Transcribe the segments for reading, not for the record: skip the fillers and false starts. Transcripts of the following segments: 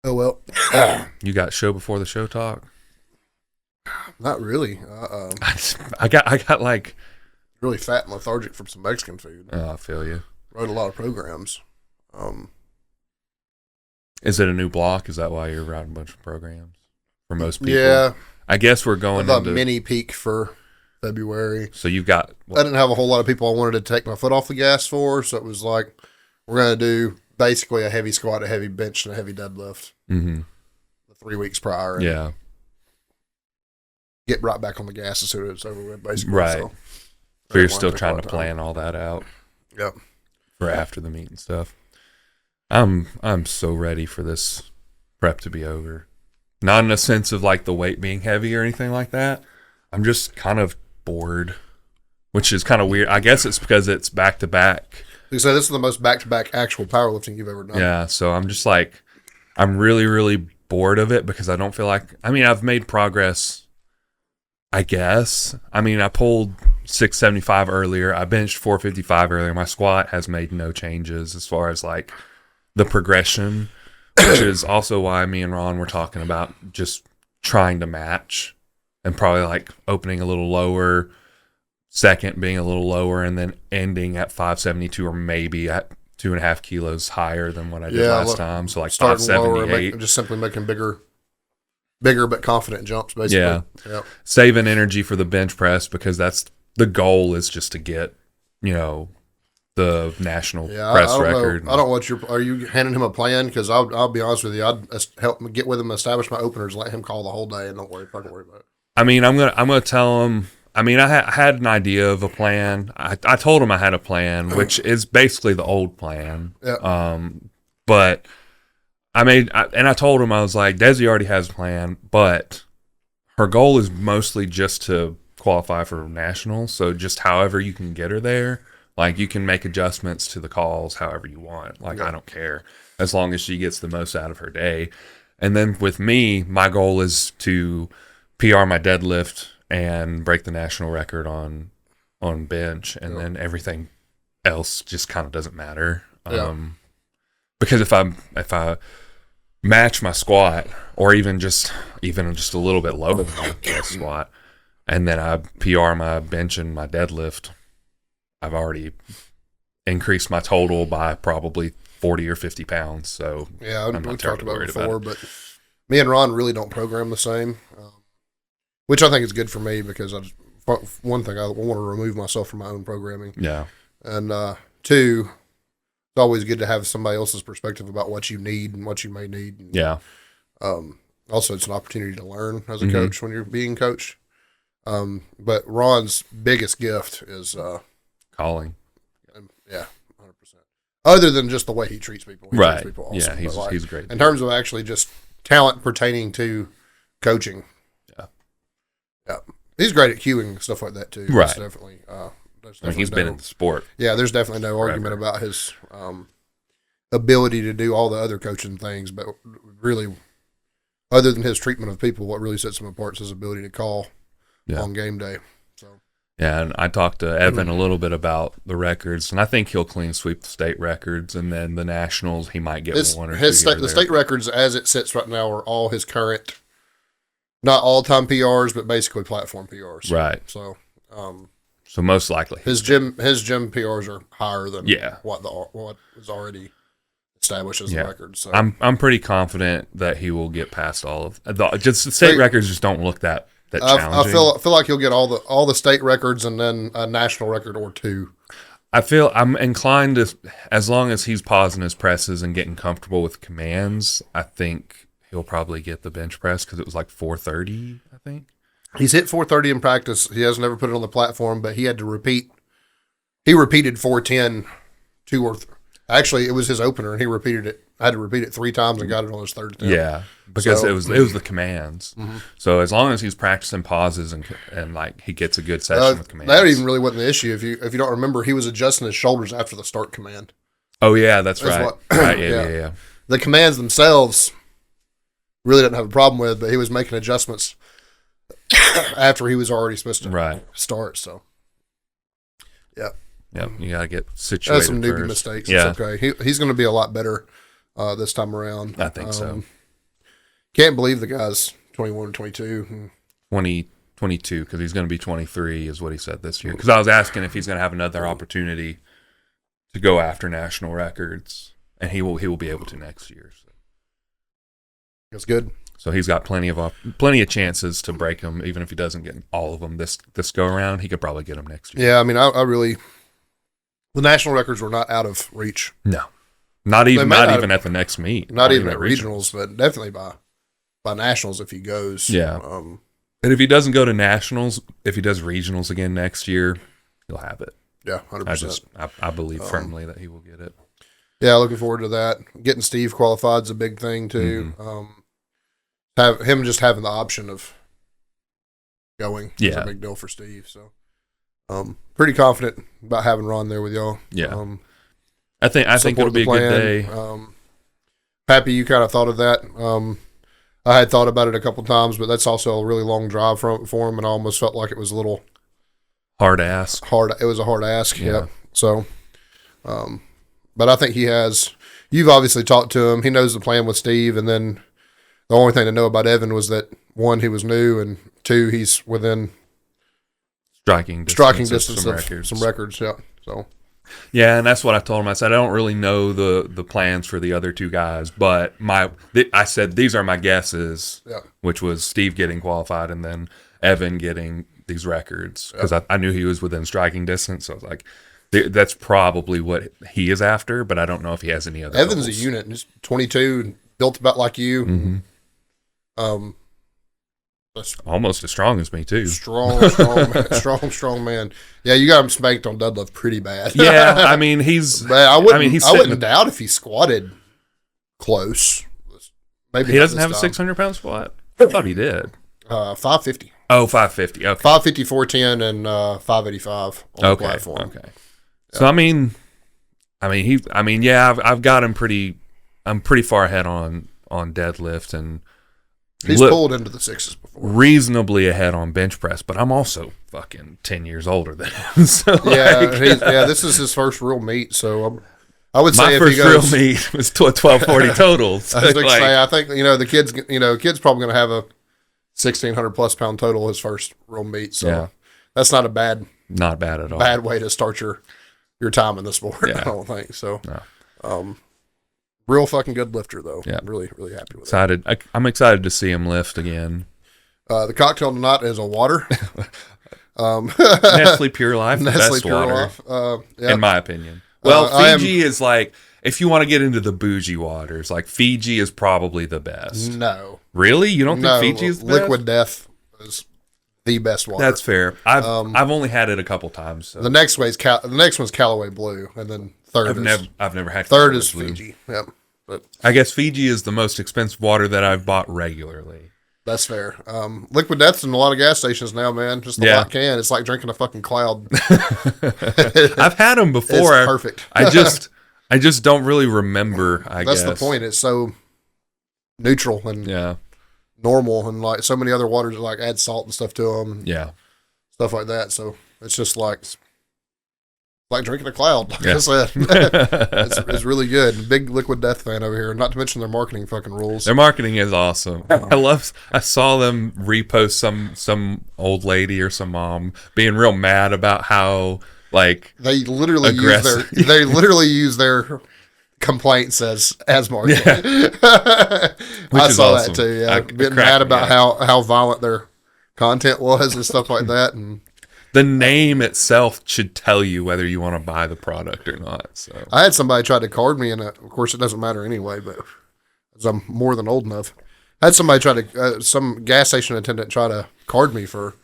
Oh well, You got show before the show talk? not really. I got like. Really fat and lethargic from some Mexican food. Oh, I feel you. Wrote a lot of programs. Is it a new block? Is that why you're writing a bunch of programs for most people? Yeah, I guess we're going I thought into mini peak for February. So you've got. I didn't have a whole lot of people I wanted to take my foot off the gas for, so it was like we're gonna do basically a heavy squat, a heavy bench, and a heavy deadlift. Mm-hmm. 3 weeks prior. And Yeah. get right back on the gas as soon as it's over with, basically. Right. So you're still trying to plan all that out. Yep. For after the meet and stuff. I'm so ready for this prep to be over. Not in a sense of like the weight being heavy or anything like that. I'm just kind of bored, which is kind of weird. I guess it's because it's back to back. So this is the most back to back actual powerlifting you've ever done. Yeah. So I'm just like, I'm really, really bored of it because I don't feel like, I've made progress, I guess. I pulled 675 earlier. I benched 455 earlier. My squat has made no changes as far as like the progression, which is also why me and Ron were talking about just trying to match and probably like opening a little lower, second being a little lower, and then ending at 572 or maybe at 2.5 kilos higher than what I did last time. So like 578. Just simply making bigger but confident jumps, basically. Yeah. Yep. Saving energy for the bench press because that's the goal is just to get, the national press record. I don't know are you handing him a plan? Because I'll be honest with you, I'd help him get with him, establish my openers, let him call the whole day, and don't worry about it. I'm gonna tell him. I had an idea of a plan. I told him I had a plan, which is basically the old plan. Yeah. But I told him, I was like, Desi already has a plan, but her goal is mostly just to qualify for nationals. So just however you can get her there, like you can make adjustments to the calls however you want. Like, I don't care as long as she gets the most out of her day. And then with me, my goal is to PR my deadlift and break the national record on bench. And then everything else just kind of doesn't matter. Because if I match my squat or even just a little bit lower than my squat, and then I PR my bench and my deadlift, I've already increased my total by probably 40 or 50 pounds. So yeah, we talked about it before, but me and Ron really don't program the same, which I think is good for me because one thing, I want to remove myself from my own programming. Yeah. And two, it's always good to have somebody else's perspective about what you need and what you may need. And, yeah. Also, it's an opportunity to learn as a coach when you're being coached. But Ron's biggest gift is calling. Yeah, 100%. Other than just the way he treats people. He right. treats people awesome. Yeah, he's great. In terms of actually just talent pertaining to coaching. Yeah. Yeah. He's great at cueing and stuff like that too. Right. That's definitely, he's been in the sport. Yeah, there's definitely no argument about his ability to do all the other coaching things, but really, other than his treatment of people, what really sets him apart is his ability to call on game day. So. Yeah, and I talked to Evan a little bit about the records, and I think he'll clean sweep the state records, and then the nationals he might get one or two. The state records, as it sits right now, are all his current, not all-time PRs, but basically platform PRs. Right. So, so most likely his gym PRs are higher than what is already established as the record. So I'm pretty confident that he will get past all of just the state records. Just don't look that challenging. I feel like he'll get all the state records and then a national record or two. I'm inclined to, as long as he's pausing his presses and getting comfortable with commands, I think he'll probably get the bench press because it was like 430, I think. He's hit 430 in practice. He has never put it on the platform, but he had to repeat. He repeated 410 actually, it was his opener, and he repeated it. I had to repeat it 3 times and got it on his third attempt. Yeah, because it was the commands. Mm-hmm. So as long as he's practicing pauses and like he gets a good session with commands, that even really wasn't the issue. If you don't remember, he was adjusting his shoulders after the start command. Oh yeah, that's right. Right. Yeah. The commands themselves really didn't have a problem with, but he was making adjustments after he was already supposed to start. So yeah. Yeah, you gotta get situated. That's some newbie mistakes. Yeah. It's okay. He's going to be a lot better this time around. I think so. Can't believe the guy's 21 or 22. 2022, because he's going to be 23 is what he said this year. Because I was asking if he's going to have another opportunity to go after national records, and he will be able to next year. So. That's good. So he's got plenty of chances to break them, even if he doesn't get all of them this go around. He could probably get them next year. Yeah, I mean, I really, the national records were not out of reach. No, not even at the next meet. Not even at regionals, but definitely by nationals if he goes. Yeah. And if he doesn't go to nationals, if he does regionals again next year, he'll have it. Yeah, 100%. I believe firmly that he will get it. Yeah, looking forward to that. Getting Steve qualified is a big thing too. Have him just having the option of going is a big deal for Steve. So, pretty confident about having Ron there with y'all. Yeah, I think it'll be a good day. Happy you kind of thought of that. I had thought about it a couple times, but that's also a really long drive for him, and I almost felt like it was a little hard to ask. It was a hard ask. Yeah. So, but I think he has. You've obviously talked to him. He knows the plan with Steve, and then the only thing to know about Evan was that 1, he was new, and 2, he's within striking distance of some records. Yeah. So. Yeah, and that's what I told him. I said I don't really know the plans for the other 2 guys, but I said these are my guesses. Yeah. Which was Steve getting qualified and then Evan getting these records because I knew he was within striking distance. So I was like, that's probably what he is after, but I don't know if he has any other. Evan's goals. A unit, just 22, built about like you. Mm-hmm. Almost as strong as me too. Strong man. Yeah, you got him spanked on deadlift pretty bad. Yeah, I mean he's. I wouldn't doubt if he squatted close. Maybe he doesn't have a 600-pound squat. I thought he did. 550. Oh, 550. Okay. 550, 410, and 585 on the platform. Okay. Yeah. So I mean, I've got him pretty. I'm pretty far ahead on deadlift and. He's pulled into the 6s before. Reasonably ahead on bench press, but I'm also fucking 10 years older than him. So this is his first real meet. So I would say my first real meet was 1240 total. So I was going to say, I think the kid's probably going to have a 1,600 plus pound total his first real meet. So that's not bad at all. Bad way to start your time in the sport. Yeah. I don't think so. No. Real fucking good lifter, though. Yeah. Really, really happy with it. I'm excited to see him lift again. The cocktail tonight is a water. Nestle Pure Life, the best water, in my opinion. Well, Fiji is like, if you want to get into the bougie waters, like Fiji is probably the best. No. Really? You don't think Fiji is the best? Liquid Death is the best water. That's fair. I've only had it a couple times. So. The next one's Callaway Blue, and then third I've never had third is Fiji. Yep. But I guess Fiji is the most expensive water that I've bought regularly. That's fair. Liquid Death's in a lot of gas stations now, man. Just a lot can. It's like drinking a fucking cloud. I've had them before. It's perfect. I just don't really remember. That's the point. It's so neutral and normal, and like so many other waters like add salt and stuff to them. Stuff like that. So it's just like drinking a cloud, like I said. It's really good. Big Liquid Death fan over here. Not to mention their marketing fucking rules. Their marketing is awesome. I saw them repost some old lady or some mom being real mad about how like they literally use their complaints as marketing. I saw that too. Yeah, being mad about how violent their content was and stuff like that, and. The name itself should tell you whether you want to buy the product or not. So I had somebody try to card me, and of course it doesn't matter anyway, but as I'm more than old enough. I had somebody some gas station attendant try to card me for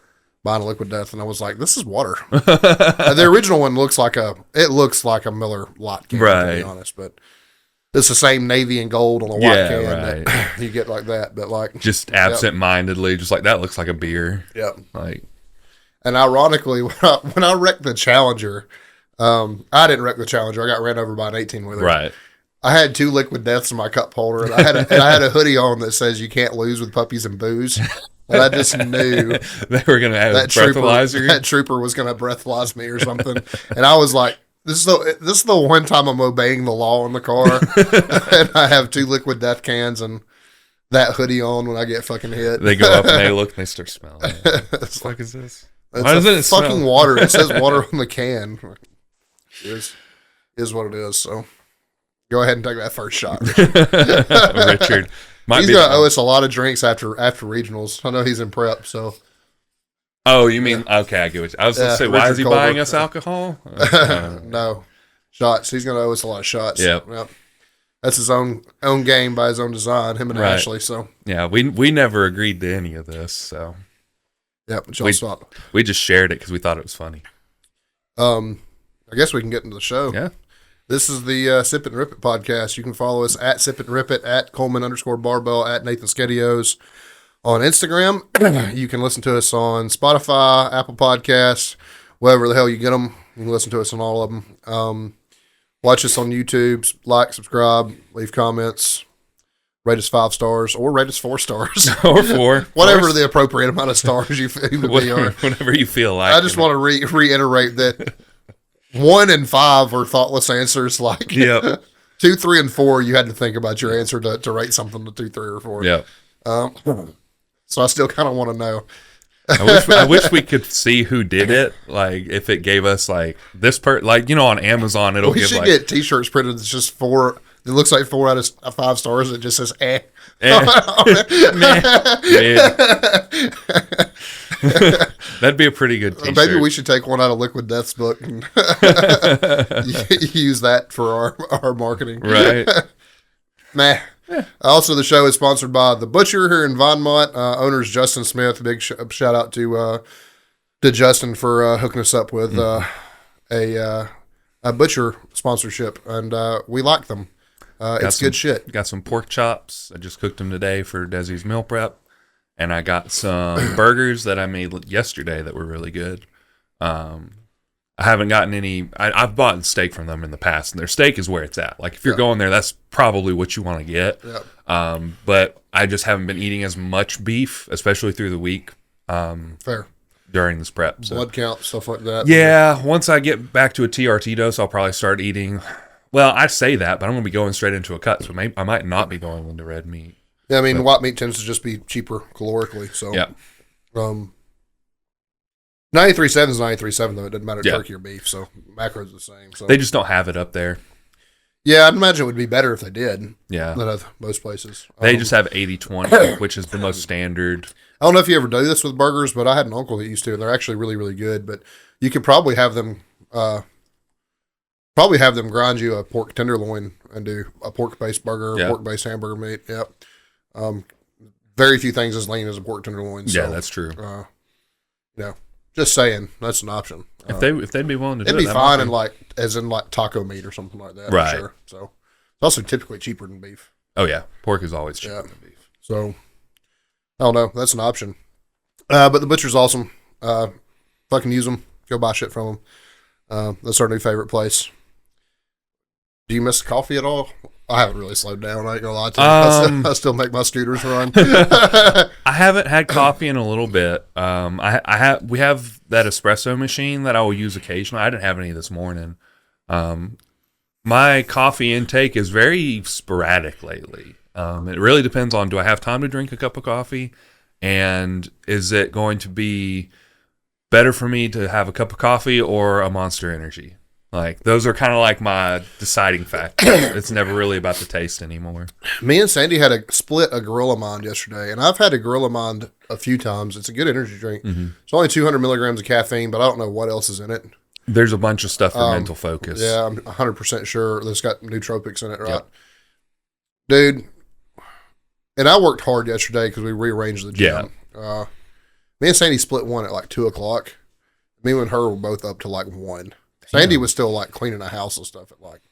buying a Liquid Death, and I was like, this is water. The original one looks like a Miller Lite can, to be honest, but it's the same navy and gold on a white can that you get like that, but like just absent-mindedly, just like that looks like a beer. Yep. Like. And ironically, when I wrecked the Challenger, I didn't wreck the Challenger. I got ran over by an 18-wheeler. Right. I had 2 Liquid Deaths in my cup holder, and I had a hoodie on that says "You can't lose with puppies and booze." And I just knew they were going to have breathalyzer. That trooper was going to breathalyze me or something, and I was like, "This is the one time I'm obeying the law in the car." And I have 2 Liquid Death cans, and that hoodie on when I get fucking hit. They go up and they look and they start smelling. What the fuck is this? It's Why doesn't it fucking smell? water. It says water on the can. It is what it is. So go ahead and take that first shot. Richard. He's going to owe us a lot of drinks after regionals. I know he's in prep, so. Oh, you mean, okay, I get what you, I was going to say, why Richard is he Colbert. buying us alcohol? No. Shots. He's going to owe us a lot of shots. Yep. That's his own game by his own design, him and Right. Ashley. So Yeah, we never agreed to any of this, so. yeah, but y'all stop. We just shared it because we thought it was funny. I guess we can get into the show. Yeah. This is the Sip It and Rip It podcast. You can follow us at Sip It and Rip It, at Coleman_Barbell, at Nathan Skedios on Instagram. You can listen to us on Spotify, Apple Podcasts, wherever the hell you get them. You can listen to us on all of them. Watch us on YouTube. Like, subscribe, leave comments. Rate us 5 stars or rate us 4 stars. Or 4. Whatever the appropriate amount of stars you feel to be are. Whatever you feel like. I just want to reiterate that 1 and 5 are thoughtless answers. Like Yep. 2, 3, and 4, you had to think about your answer to rate something to 2, 3, or 4. Yep. So I still kind of want to know. I wish we could see who did it. Like, if it gave us, like, this like, on Amazon, it'll We give, should like, get T-shirts printed that's just 4. It looks like 4 out of 5 stars. It just says eh. That'd be a pretty good t-shirt. Maybe we should take one out of Liquid Death's book and use that for our marketing. Right. Meh. Also, the show is sponsored by The Butcher here in Vinemont. Owner's Justin Smith. Big shout out to Justin for hooking us up with a butcher sponsorship, and we like them. It's good shit. Got some pork chops. I just cooked them today for Desi's meal prep. And I got some burgers that I made yesterday that were really good. I haven't gotten any. I've bought steak from them in the past, and their steak is where it's at. Like, if you're going there, that's probably what you want to get. Yeah. But I just haven't been eating as much beef, especially through the week. Fair. During this prep. So. Blood count, stuff like that. Yeah. Once I get back to a TRT dose, I'll probably start eating. Well, I say that, but I'm going to be going straight into a cut, so I might not be going into red meat. Yeah, I mean, white meat tends to just be cheaper calorically. So, yeah. 93.7 is 93.7, though. It doesn't matter Yeah. turkey or beef, so macro's the same. So They just don't have it up there. yeah, I'd imagine it would be better if they did. Yeah. Than most places. They just have 80-20, which is the most standard. I don't know if you ever do this with burgers, but I had an uncle that used to, and they're actually really, really good. But you could probably have them grind you a pork tenderloin and do a pork-based burger, Yeah. pork-based hamburger meat. Yep. Very few things as lean as a pork tenderloin. So, Yeah, that's true. Just saying, that's an option. If they'd be willing to do It'd it, be that fine might in like taco meat or something like that. Right. For sure. So it's also typically cheaper than beef. Oh, yeah. Pork is always cheaper Yeah. than beef. So I don't know. That's an option. But the butcher's awesome. Fucking use them. Go buy shit from them. That's our new favorite place. Do you miss coffee at all? I haven't really slowed down. I ain't gonna lie to you. I still make my scooters run. I haven't had coffee in a little bit. We have that espresso machine that I will use occasionally. I didn't have any this morning. My coffee intake is very sporadic lately. It really depends on, do I have time to drink a cup of coffee? And is it going to be better for me to have a cup of coffee or a Monster Energy? Like, those are kind of like my deciding factors. It's never really about the taste anymore. Me and Sandy had a Gorilla Mind yesterday, and I've had a Gorilla Mind a few times. It's a good energy drink. Mm-hmm. It's only 200 milligrams of caffeine, but I don't know what else is in it. There's a bunch of stuff for mental focus. Yeah, I'm 100% sure that's got nootropics in it, right? Yep. Dude, and I worked hard yesterday because we rearranged the gym. Yeah. Me and Sandy split one at like 2 o'clock. Me and her were both up to like 1. Sandy was still like cleaning the house and stuff at like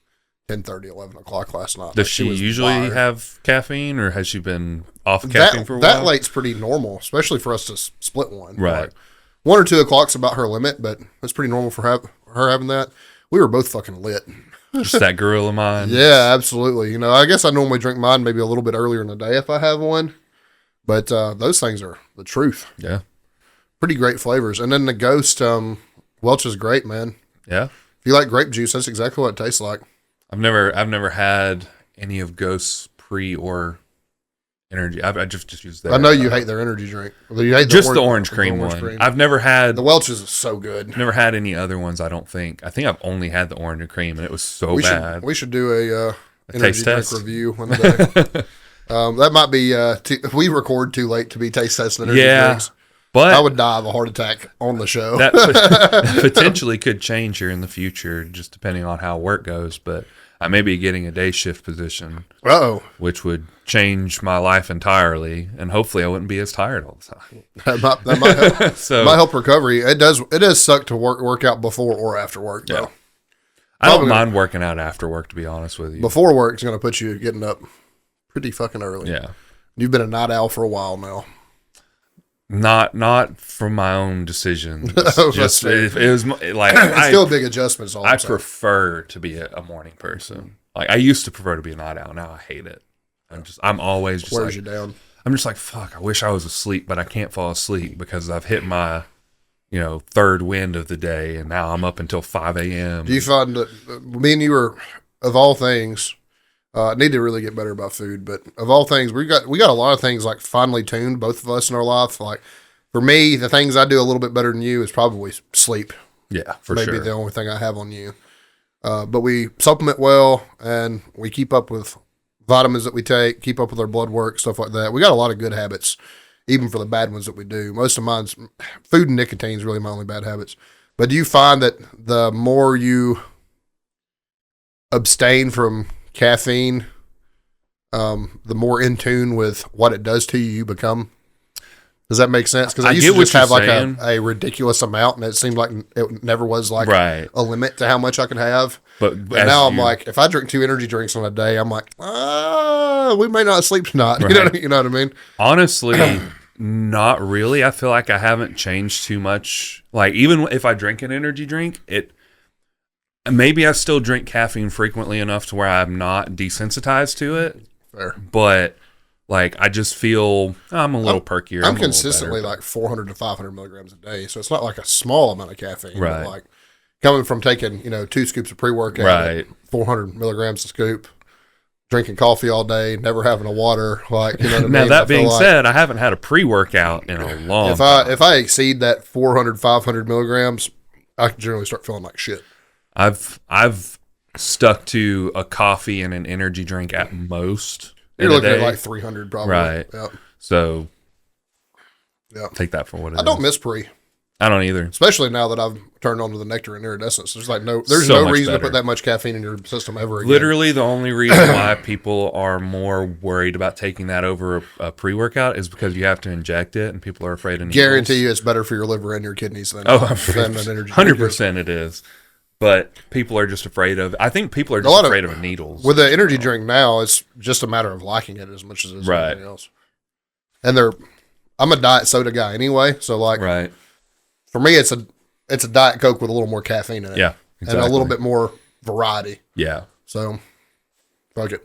10:30, 11 o'clock last night. Does she usually have caffeine, or has she been off of caffeine for a while? That late's pretty normal, especially for us to split one. Right. Like 1 or 2 o'clock's about her limit, but it's pretty normal for her having that. We were both fucking lit. Just that Gorilla Mind. Yeah, absolutely. You know, I guess I normally drink mine maybe a little bit earlier in the day if I have one, but those things are the truth. Yeah. Pretty great flavors. And then the Ghost, Welch is great, man. Yeah. If you like grape juice, that's exactly what it tastes like. I've never had any of Ghost's pre or energy. I just use that. I know you hate their energy drink. You hate just the orange cream one. Cream. I've never had the Welch's is so good. Never had any other ones. I don't think. I think I've only had the orange cream, and it was so bad. We should do a energy drink review one day. That might be. We record too late to be taste testing energy drinks. But I would die of a heart attack on the show. That potentially could change here in the future, just depending on how work goes. But I may be getting a day shift position, which would change my life entirely, and hopefully I wouldn't be as tired all the time. That might help. Might help recovery. It does suck to work out before or after work, though. I don't mind working out after work, to be honest with you. Before work is going to put you getting up pretty fucking early. Yeah. You've been a night owl for a while now. Not from my own decision. Just it was like it's still a big adjustments. I prefer to be a morning person. Like I used to prefer to be a night owl. Now I hate it. I'm always just wears you down. I'm just like fuck. I wish I was asleep, but I can't fall asleep because I've hit my third wind of the day, and now I'm up until 5 a.m. Do you find that me and you are, of all things, need to really get better about food, but of all things, we got a lot of things like finely tuned, both of us in our life. Like for me, the things I do a little bit better than you is probably sleep. Yeah, for sure. Maybe the only thing I have on you. But we supplement well, and we keep up with vitamins that we take, keep up with our blood work, stuff like that. We got a lot of good habits, even for the bad ones that we do. Most of mine's food and nicotine is really my only bad habits. But do you find that the more you abstain from caffeine, the more in tune with what it does to you become? Does that make sense? Because I used to just have like a ridiculous amount, and it seemed like it never was like a limit to how much I could have. But now I'm like, if I drink 2 energy drinks on a day, I'm like, we may not sleep tonight. Right. You know what I mean? Honestly, not really. I feel like I haven't changed too much. Like even if I drink an energy drink, maybe I still drink caffeine frequently enough to where I'm not desensitized to it. Fair. But like I just feel I'm a little perkier. I'm consistently like 400 to 500 milligrams a day, so it's not like a small amount of caffeine. Right. But like coming from taking 2 scoops of pre-workout, right, 400 milligrams a scoop, drinking coffee all day, never having a water. Like you know what I mean? Now that being said, I haven't had a pre-workout in a long time. If I exceed that 400 500 milligrams, I can generally start feeling like shit. I've stuck to a coffee and an energy drink at most. You're looking at like 300 probably. Right. Yep. So take that for what it is. I don't miss pre. I don't either. Especially now that I've turned on to the nectar and iridescence. There's no reason to put that much caffeine in your system ever again. Literally the only reason why people are more worried about taking that over a pre-workout is because you have to inject it and people are afraid of needles. Guarantee you it's better for your liver and your kidneys than an energy 100% it is. But people are just afraid of. I think people are just afraid of needles. With the energy drink now, it's just a matter of liking it as much as it is anything else. And I'm a diet soda guy anyway, so like, for me, it's a Diet Coke with a little more caffeine in it, exactly. And a little bit more variety. Yeah. So, fuck it.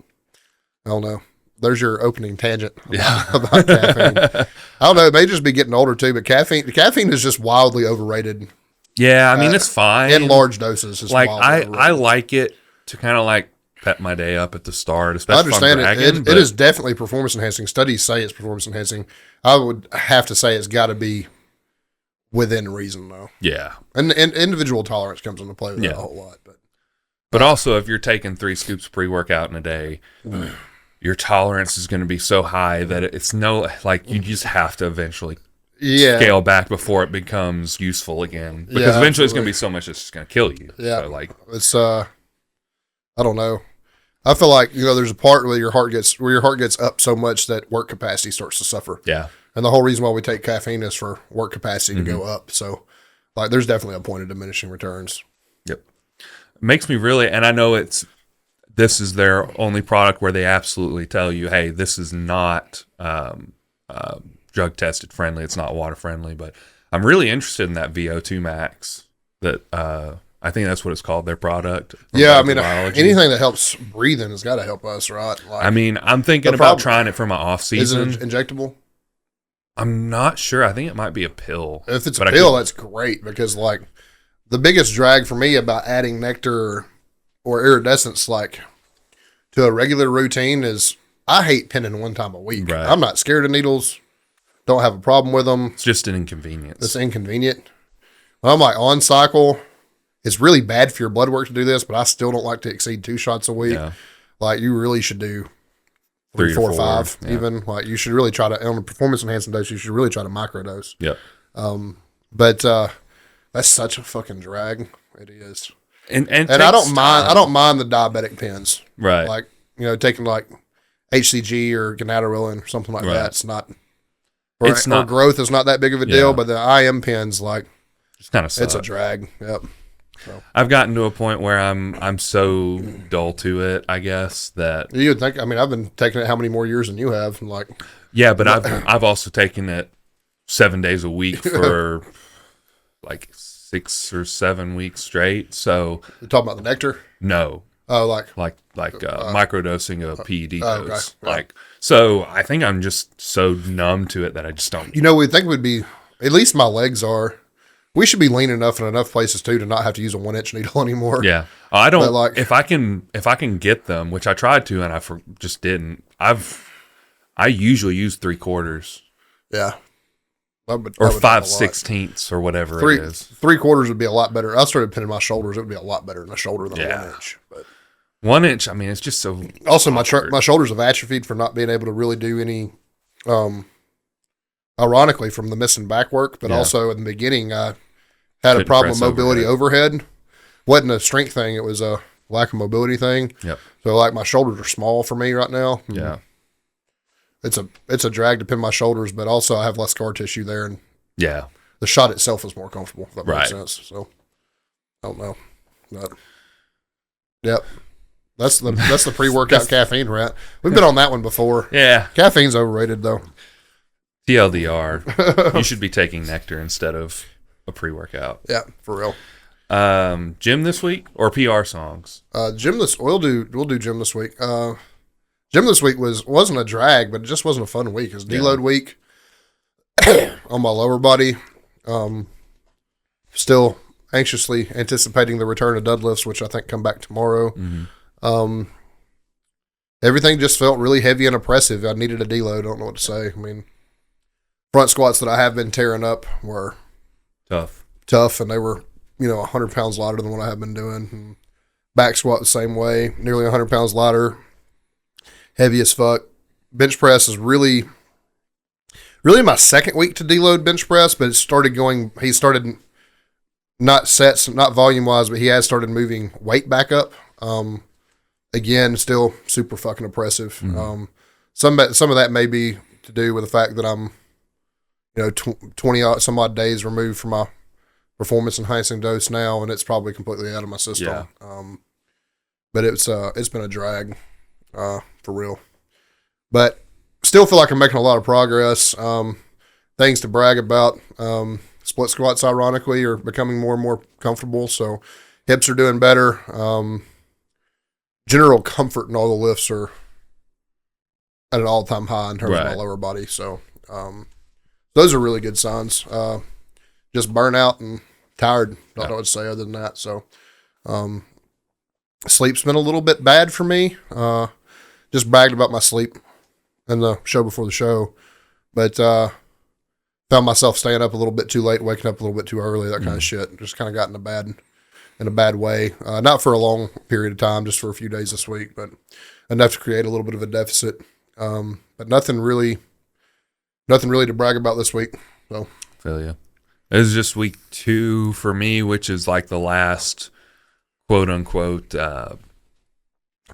I don't know. There's your opening tangent about caffeine. I don't know. It may just be getting older too, but caffeine is just wildly overrated. Yeah, I mean, it's fine. In large doses. It's like, I like it to kind of like pep my day up at the start, especially I understand if I'm dragging, it is definitely performance enhancing. Studies say it's performance enhancing. I would have to say it's got to be within reason, though. Yeah. And individual tolerance comes into play with that a whole lot. But also, if you're taking 3 scoops of pre-workout in a day, your tolerance is going to be so high that it's you just have to eventually scale back before it becomes useful again. Because eventually it's going to be so much it's just going to kill you. Yeah. So it's, I don't know. I feel like, there's a part where your heart gets up so much that work capacity starts to suffer. Yeah. And the whole reason why we take caffeine is for work capacity to go up. So, there's definitely a point of diminishing returns. Yep. It makes me really, and I know this is their only product where they absolutely tell you, hey, this is not drug tested friendly. It's not water friendly, but I'm really interested in that VO2 max that, I think that's what it's called, their product. Yeah, I mean, anything that helps breathing has got to help us, right? Like, I mean, I'm thinking about trying it for my off season. Is it injectable? I'm not sure. I think it might be a pill. If it's a pill, that's great because, like, the biggest drag for me about adding nectar or iridescence, like, to a regular routine is I hate pinning one time a week. Right. I'm not scared of needles. Don't have a problem with them. It's just an inconvenience. It's inconvenient. When I'm like on cycle, it's really bad for your blood work to do this, but I still don't like to exceed 2 shots a week. Yeah. Like you really should do 3, 4, 5 even. Like you should really try to, on a performance enhancing dose, you should really try to microdose. Yep. But that's such a fucking drag. It is. And I don't mind the diabetic pens. Right. Like, taking like HCG or ganadorelin or something like that. It's not, or growth is not that big of a deal, but the IM pens, like, it's kind of it's a drag. Yep. So. I've gotten to a point where I'm so dull to it, I guess, that you would think. I mean, I've been taking it how many more years than you have? And like, yeah, but I've also taken it 7 days a week for like 6 or 7 weeks straight. So you're talking about the nectar? No. Oh, like microdosing of PED dose. Okay. Like, so I think I'm just so numb to it that I just don't. We think would be, at least my legs are. We should be lean enough in enough places too to not have to use a 1-inch needle anymore. Yeah, I don't. Like, if I can get them, which I tried to and I just didn't. I usually use 3/4. Yeah, or 5/16 or whatever it is. 3/4 would be a lot better. I started pinning my shoulders. It would be a lot better in the shoulder than a 1-inch. But 1-inch, I mean, it's just so. Also, my shoulders have atrophied from not being able to really do any. Ironically, from the missing back work, but also in the beginning, I had a problem with mobility overhead. Wasn't a strength thing; it was a lack of mobility thing. Yep. So, like, my shoulders are small for me right now. Yeah. It's a drag to pin my shoulders, but also I have less scar tissue there, and the shot itself is more comfortable. If that makes sense. So, I don't know. But, yep. That's the pre-workout caffeine rant. We've been on that one before. Yeah. Caffeine's overrated though. TLDR. You should be taking nectar instead of a pre-workout. Yeah, for real. Gym this week or PR songs? We'll do gym this week. Gym this week wasn't a drag, but it just wasn't a fun week. It was deload week on my lower body. Still anxiously anticipating the return of deadlifts, which I think come back tomorrow. Mm-hmm. Everything just felt really heavy and oppressive. I needed a deload. I don't know what to say. I mean, front squats that I have been tearing up were tough, and they were 100 pounds lighter than what I have been doing. And back squat the same way, nearly 100 pounds lighter, heavy as fuck. Bench press is really my second week to deload bench press, but he started not sets, not volume wise, but he has started moving weight back up. Again, still super fucking oppressive. Mm-hmm. Some of that may be to do with the fact that I'm 20 some odd days removed from my performance enhancing dose now, and it's probably completely out of my system. Yeah. But it's been a drag, for real. But still feel like I'm making a lot of progress. Things to brag about. Split squats, ironically, are becoming more and more comfortable. So hips are doing better. General comfort in all the lifts are at an all-time high in terms of my lower body. So those are really good signs. Just burnout and tired. Don't know what to say other than that. So sleep's been a little bit bad for me. Just bragged about my sleep in the show before the show. But found myself staying up a little bit too late, waking up a little bit too early, that kind of shit. Just kind of got in a bad way. Not for a long period of time, just for a few days this week, but enough to create a little bit of a deficit. But nothing really to brag about this week. So feel you. It was just week 2 for me, which is like the last quote unquote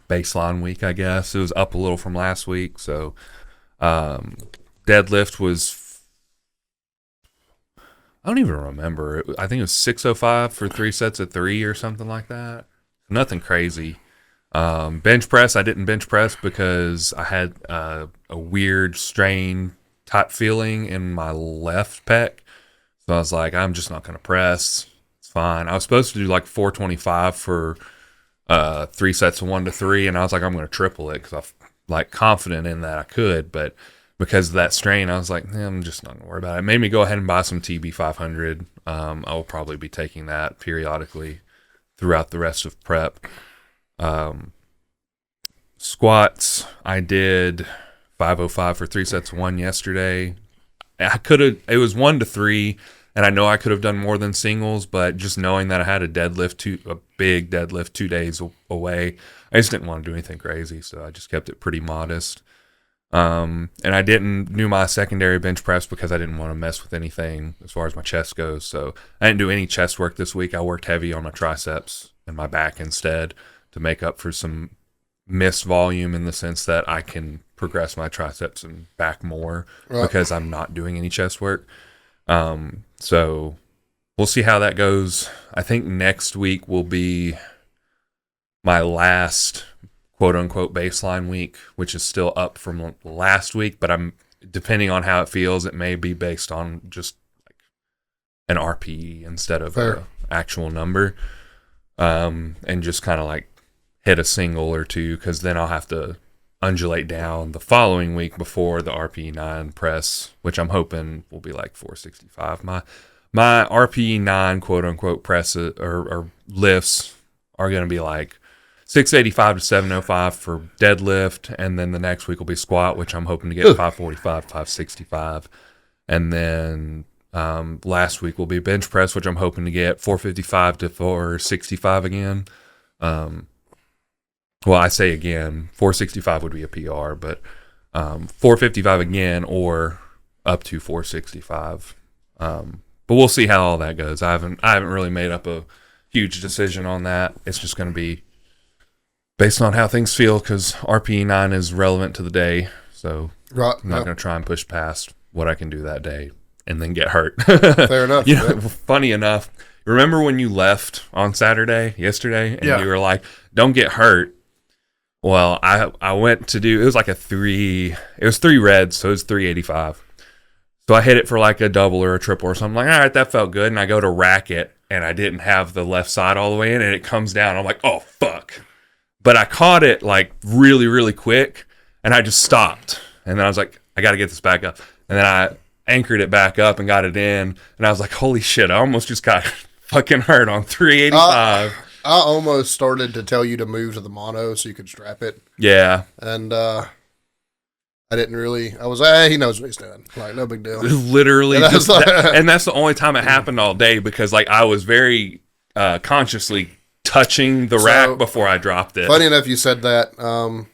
baseline week, I guess. It was up a little from last week. So deadlift was, I don't even remember. I think it was 605 for 3 sets of 3 or something like that. Nothing crazy. Bench press, I didn't bench press because I had a weird strain type feeling in my left pec. So I was like, I'm just not going to press. It's fine. I was supposed to do like 425 for 3 sets of 1 to 3, and I was like, I'm going to triple it because I'm like confident in that I could, but because of that strain, I was like, I'm just not going to worry about it. It made me go ahead and buy some TB500. I will probably be taking that periodically throughout the rest of prep. Squats, I did 505 for 3 sets of 1 yesterday. It was 1 to 3, and I know I could have done more than singles, but just knowing that I had a big deadlift 2 days away, I just didn't want to do anything crazy, so I just kept it pretty modest. And I didn't do my secondary bench press because I didn't want to mess with anything as far as my chest goes. So I didn't do any chest work this week. I worked heavy on my triceps and my back instead to make up for some missed volume in the sense that I can progress my triceps and back more because I'm not doing any chest work. So we'll see how that goes. I think next week will be my last quote unquote baseline week, which is still up from last week, but I'm depending on how it feels, it may be based on just like an RPE instead of an actual number. And just kind of like hit a single or two, because then I'll have to undulate down the following week before the RPE 9 press, which I'm hoping will be like 465. My RPE 9 quote unquote presses or lifts are going to be like 685 to 705 for deadlift, and then the next week will be squat, which I'm hoping to get 545, 565, and then last week will be bench press, which I'm hoping to get 455 to 465 again. Well, I say again, 465 would be a PR, but 455 again or up to 465. But we'll see how all that goes. I haven't really made up a huge decision on that. It's just going to be based on how things feel, because RPE 9 is relevant to the day. So I'm not going to try and push past what I can do that day and then get hurt. Fair enough. Funny enough, remember when you left on yesterday, and you were like, don't get hurt. Well, I went to do, it was like it was 3 reds, so it was 385. So I hit it for like a double or a triple or something. Like, all right, that felt good. And I go to rack it, and I didn't have the left side all the way in, and it comes down. I'm like, oh, fuck. But I caught it like really, really quick, and I just stopped. And then I was like, I got to get this back up. And then I anchored it back up and got it in. And I was like, holy shit, I almost just got fucking hurt on 385. I almost started to tell you to move to the mono so you could strap it. Yeah. And I didn't really. I was like, he knows what he's doing. Like, no big deal. Literally. And that's the only time it happened all day, because like I was very consciously touching the rack before I dropped it. Funny enough you said that.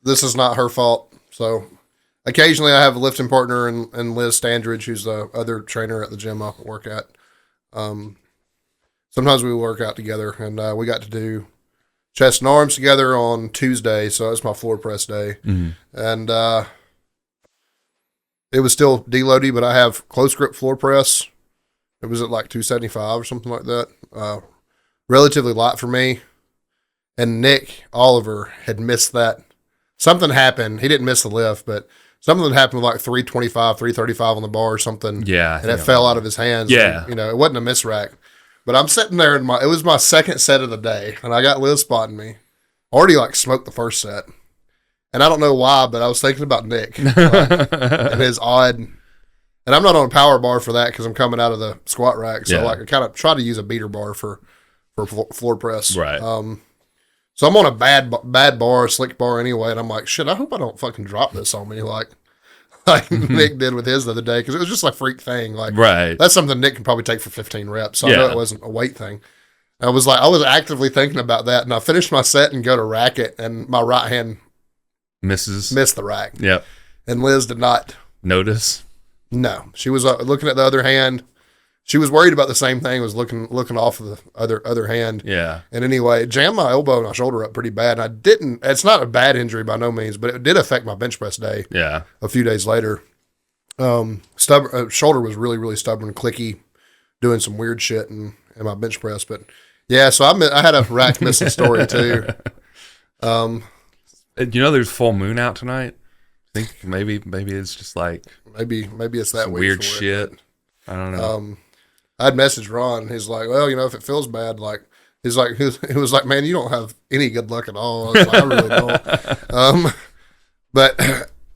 This is not her fault. So occasionally I have a lifting partner and Liz Standridge, who's the other trainer at the gym I work at. Sometimes we work out together, and we got to do chest and arms together on Tuesday, so it's my floor press day. Mm-hmm. And it was still deloady, but I have close grip floor press. It was at like 275 or something like that. Relatively light for me. And Nick Oliver had missed that. Something happened. He didn't miss the lift, but something happened with like 325, 335 on the bar or something. Yeah. And it fell out of his hands. Yeah. And, it wasn't a miss rack. But I'm sitting there, it was my second set of the day, and I got Liz spotting me. Already like smoked the first set. And I don't know why, but I was thinking about Nick and his odd. And I'm not on a power bar for that because I'm coming out of the squat rack. So I kind of try to use a beater bar for floor press. Right. So I'm on a bad bar, a slick bar anyway, and I'm like, shit, I hope I don't fucking drop this on me like Nick did with his the other day, because it was just a freak thing. Like, right. That's something Nick can probably take for 15 reps. So I know it wasn't a weight thing. I was actively thinking about that, and I finished my set and go to rack it, and my right hand missed the rack. Yep. And Liz did not notice. No, she was looking at the other hand. She was worried about the same thing. Was looking off of the other hand. Yeah. And anyway, it jammed my elbow and my shoulder up pretty bad. And I didn't. It's not a bad injury by no means, but it did affect my bench press day. Yeah. A few days later, shoulder was really, really stubborn, clicky, doing some weird shit in my bench press. But yeah, so I had a rack missing story too. There's full moon out tonight. I think maybe it's just like maybe it's that weird shit. I don't know. I'd messaged Ron. He's like, well, if it feels bad, like, he was like, man, you don't have any good luck at all. I was like, I really don't. But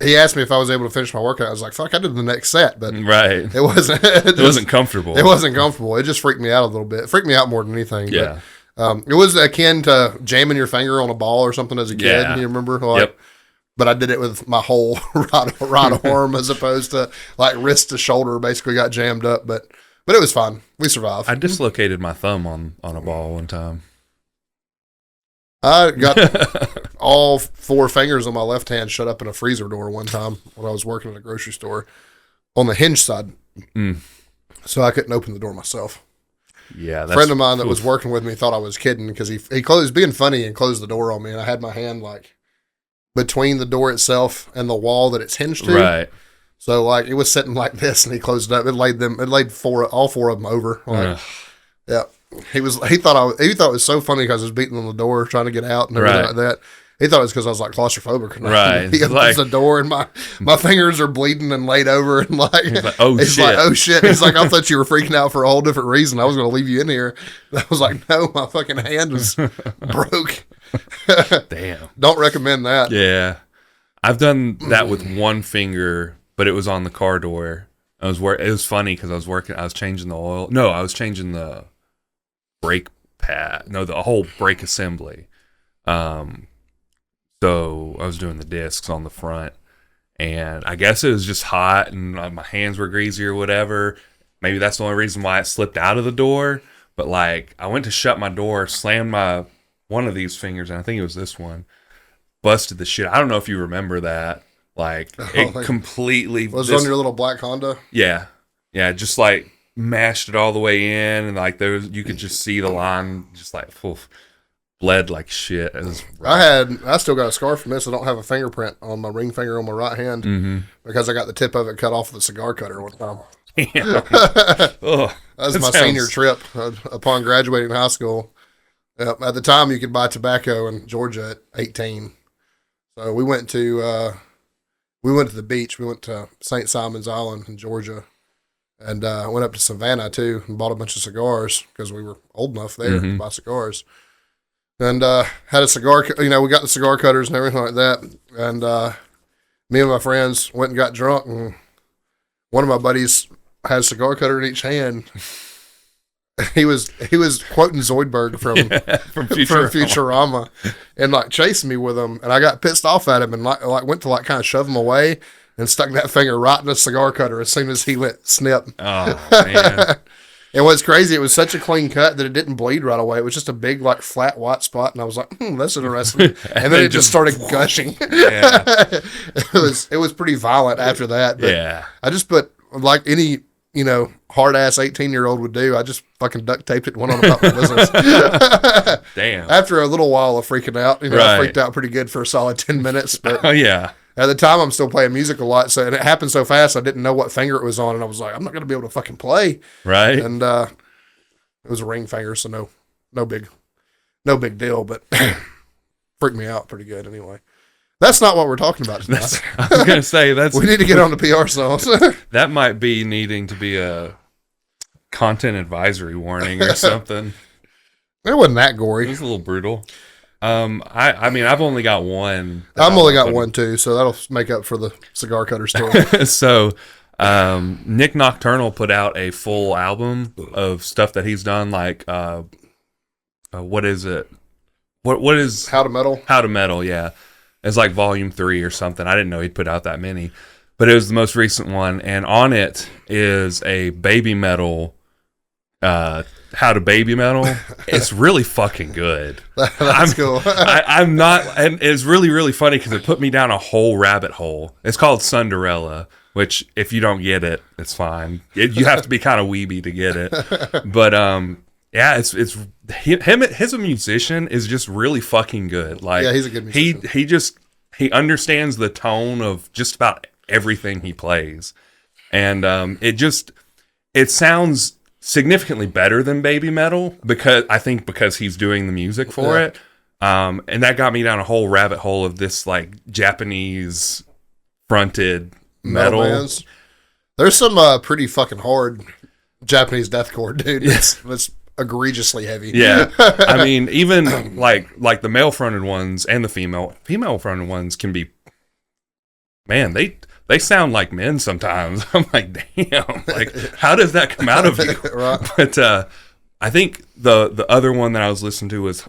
he asked me if I was able to finish my workout. I was like, fuck, I did the next set, but right. It wasn't. It wasn't comfortable. It wasn't comfortable. It just freaked me out a little bit. It freaked me out more than anything. Yeah. It was akin to jamming your finger on a ball or something as a kid. Yeah. You remember? Like, Yep. But I did it with my whole right arm as opposed to like wrist to shoulder. Basically, got jammed up, but it was fun. We survived. I dislocated my thumb on a ball one time. I got all 4 fingers on my left hand shut up in a freezer door one time when I was working at a grocery store on the hinge side. So I couldn't open the door myself. Yeah, A friend of mine that was working with me thought I was kidding because he was being funny and closed the door on me, and I had my hand like between the door itself and the wall that it's hinged to. Right. So like it was sitting like this, and he closed it up. It laid all 4 of them over. Like, yeah, he thought it was so funny because I was beating on the door trying to get out and everything like that. He thought it was because I was like claustrophobic. Right. He opens the door and my fingers are bleeding and laid over and like, he's like, oh shit. He's like, I thought you were freaking out for a whole different reason. I was going to leave you in here. I was like, no, my fucking hand is broke. Damn. Don't recommend that. Yeah. I've done that with one finger, but it was on the car door. It was funny because I was changing the oil. No, I was changing the brake pad. No, the whole brake assembly. So I was doing the discs on the front, and I guess it was just hot, and my hands were greasy or whatever. Maybe that's the only reason why it slipped out of the door. But like, I went to shut my door, slammed one of these fingers, and I think it was this one, busted the shit. I don't know if you remember that. Like, it completely was on your little black Honda. Yeah, just like mashed it all the way in, and like you could just see the line, just like bled like shit. I still got a scar from this. I don't have a fingerprint on my ring finger on my right hand because I got the tip of it cut off with a cigar cutter one time. That was my senior trip upon graduating high school. At the time, you could buy tobacco in Georgia at 18. So we went to the beach. We went to St. Simon's Island in Georgia, and went up to Savannah too and bought a bunch of cigars because we were old enough there to buy cigars. And had a cigar, we got the cigar cutters and everything like that. And me and my friends went and got drunk, and one of my buddies had a cigar cutter in each hand. He was quoting Zoidberg from Futurama and like chasing me with him, and I got pissed off at him and like went to like kind of shove him away and stuck that finger right in the cigar cutter as soon as he went snip. Oh man. And what's crazy, it was such a clean cut that it didn't bleed right away. It was just a big, like, flat white spot, and I was like, that's interesting. And then it just started gushing. Yeah. It was pretty violent after that. But yeah. I just put, like any, hard-ass 18-year-old would do, I just fucking duct taped it and went on about my business. Damn. After a little while of freaking out, I freaked out pretty good for a solid 10 minutes. But oh, yeah. At the time, I'm still playing music a lot, and it happened so fast, I didn't know what finger it was on, and I was like, I'm not going to be able to fucking play. Right. And it was a ring finger, so no big deal, but freaked me out pretty good anyway. That's not what we're talking about tonight. I was going to say, we need to get on the PR songs. That might be needing to be a content advisory warning or something. It wasn't that gory. It was a little brutal. I mean, I've only got one. I've only got one too, so that'll make up for the cigar cutter story. So, Nick Nocturnal put out a full album of stuff that he's done. Like, what is it? What is How to Metal? How to Metal? Yeah, it's like volume 3 or something. I didn't know he'd put out that many, but it was the most recent one, and on it is a baby metal. How to Baby Metal. It's really fucking good. That's cool. I'm not, and it's really, really funny because it put me down a whole rabbit hole. It's called Sunderella, which if you don't get it, it's fine. You have to be kind of weeby to get it. But yeah, it's him as a musician is just really fucking good. Like, yeah, he's a good musician. He understands the tone of just about everything he plays, and it sounds significantly better than Baby Metal because he's doing the music for it. And that got me down a whole rabbit hole of this like Japanese fronted metal bands. There's some pretty fucking hard Japanese deathcore, dude. It's egregiously heavy. Yeah. I mean, even like the male fronted ones and the female fronted ones can be, man, they sound like men sometimes. I'm like, damn, like, how does that come out of you? Right. But I think the other one that I was listening to was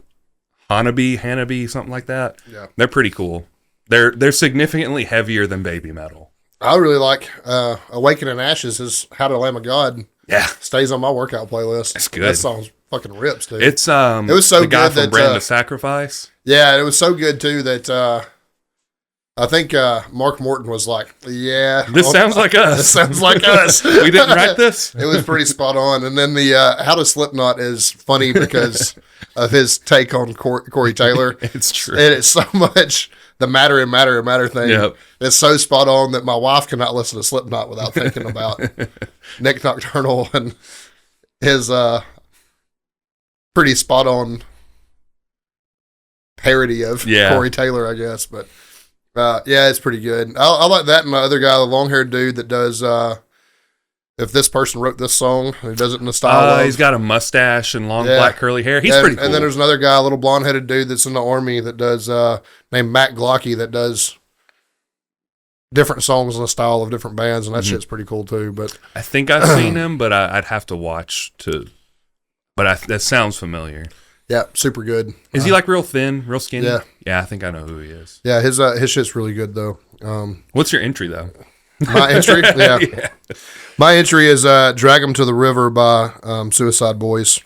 Hanabi, something like that. Yeah, they're pretty cool. They're significantly heavier than Baby Metal. I really like Awakening Ashes is How to Lamb of God. Yeah, stays on my workout playlist. It's good. That song's fucking rips, dude. It's it was so the guy good from that Brand of Sacrifice. Yeah, it was so good too that I think Mark Morton was like, "Yeah, this sounds like us. This sounds like us." We didn't write this. It was pretty spot on. And then the How to Slipknot is funny because of his take on Corey Taylor. It's true, and it's so much the matter thing. Yep. It's so spot on that my wife cannot listen to Slipknot without thinking about Nick Nocturnal and his pretty spot on parody of Corey Taylor, I guess. But yeah, it's pretty good. I like that, and the other guy, the long haired dude that does If This Person Wrote This Song, he does it in the style he's got a mustache and long black curly hair. He's pretty cool. And then there's another guy, a little blonde headed dude that's in the army that does named Matt Glocky, that does different songs in the style of different bands, and that shit's pretty cool too. But I think I've seen him, but I'd have to watch to. But that sounds familiar. Yeah, super good. Is he like real thin, real skinny? Yeah. Yeah, I think I know who he is. Yeah, his shit's really good though. What's your entry though? My entry? Yeah. My entry is Drag 'Em to the River by Suicide Boys.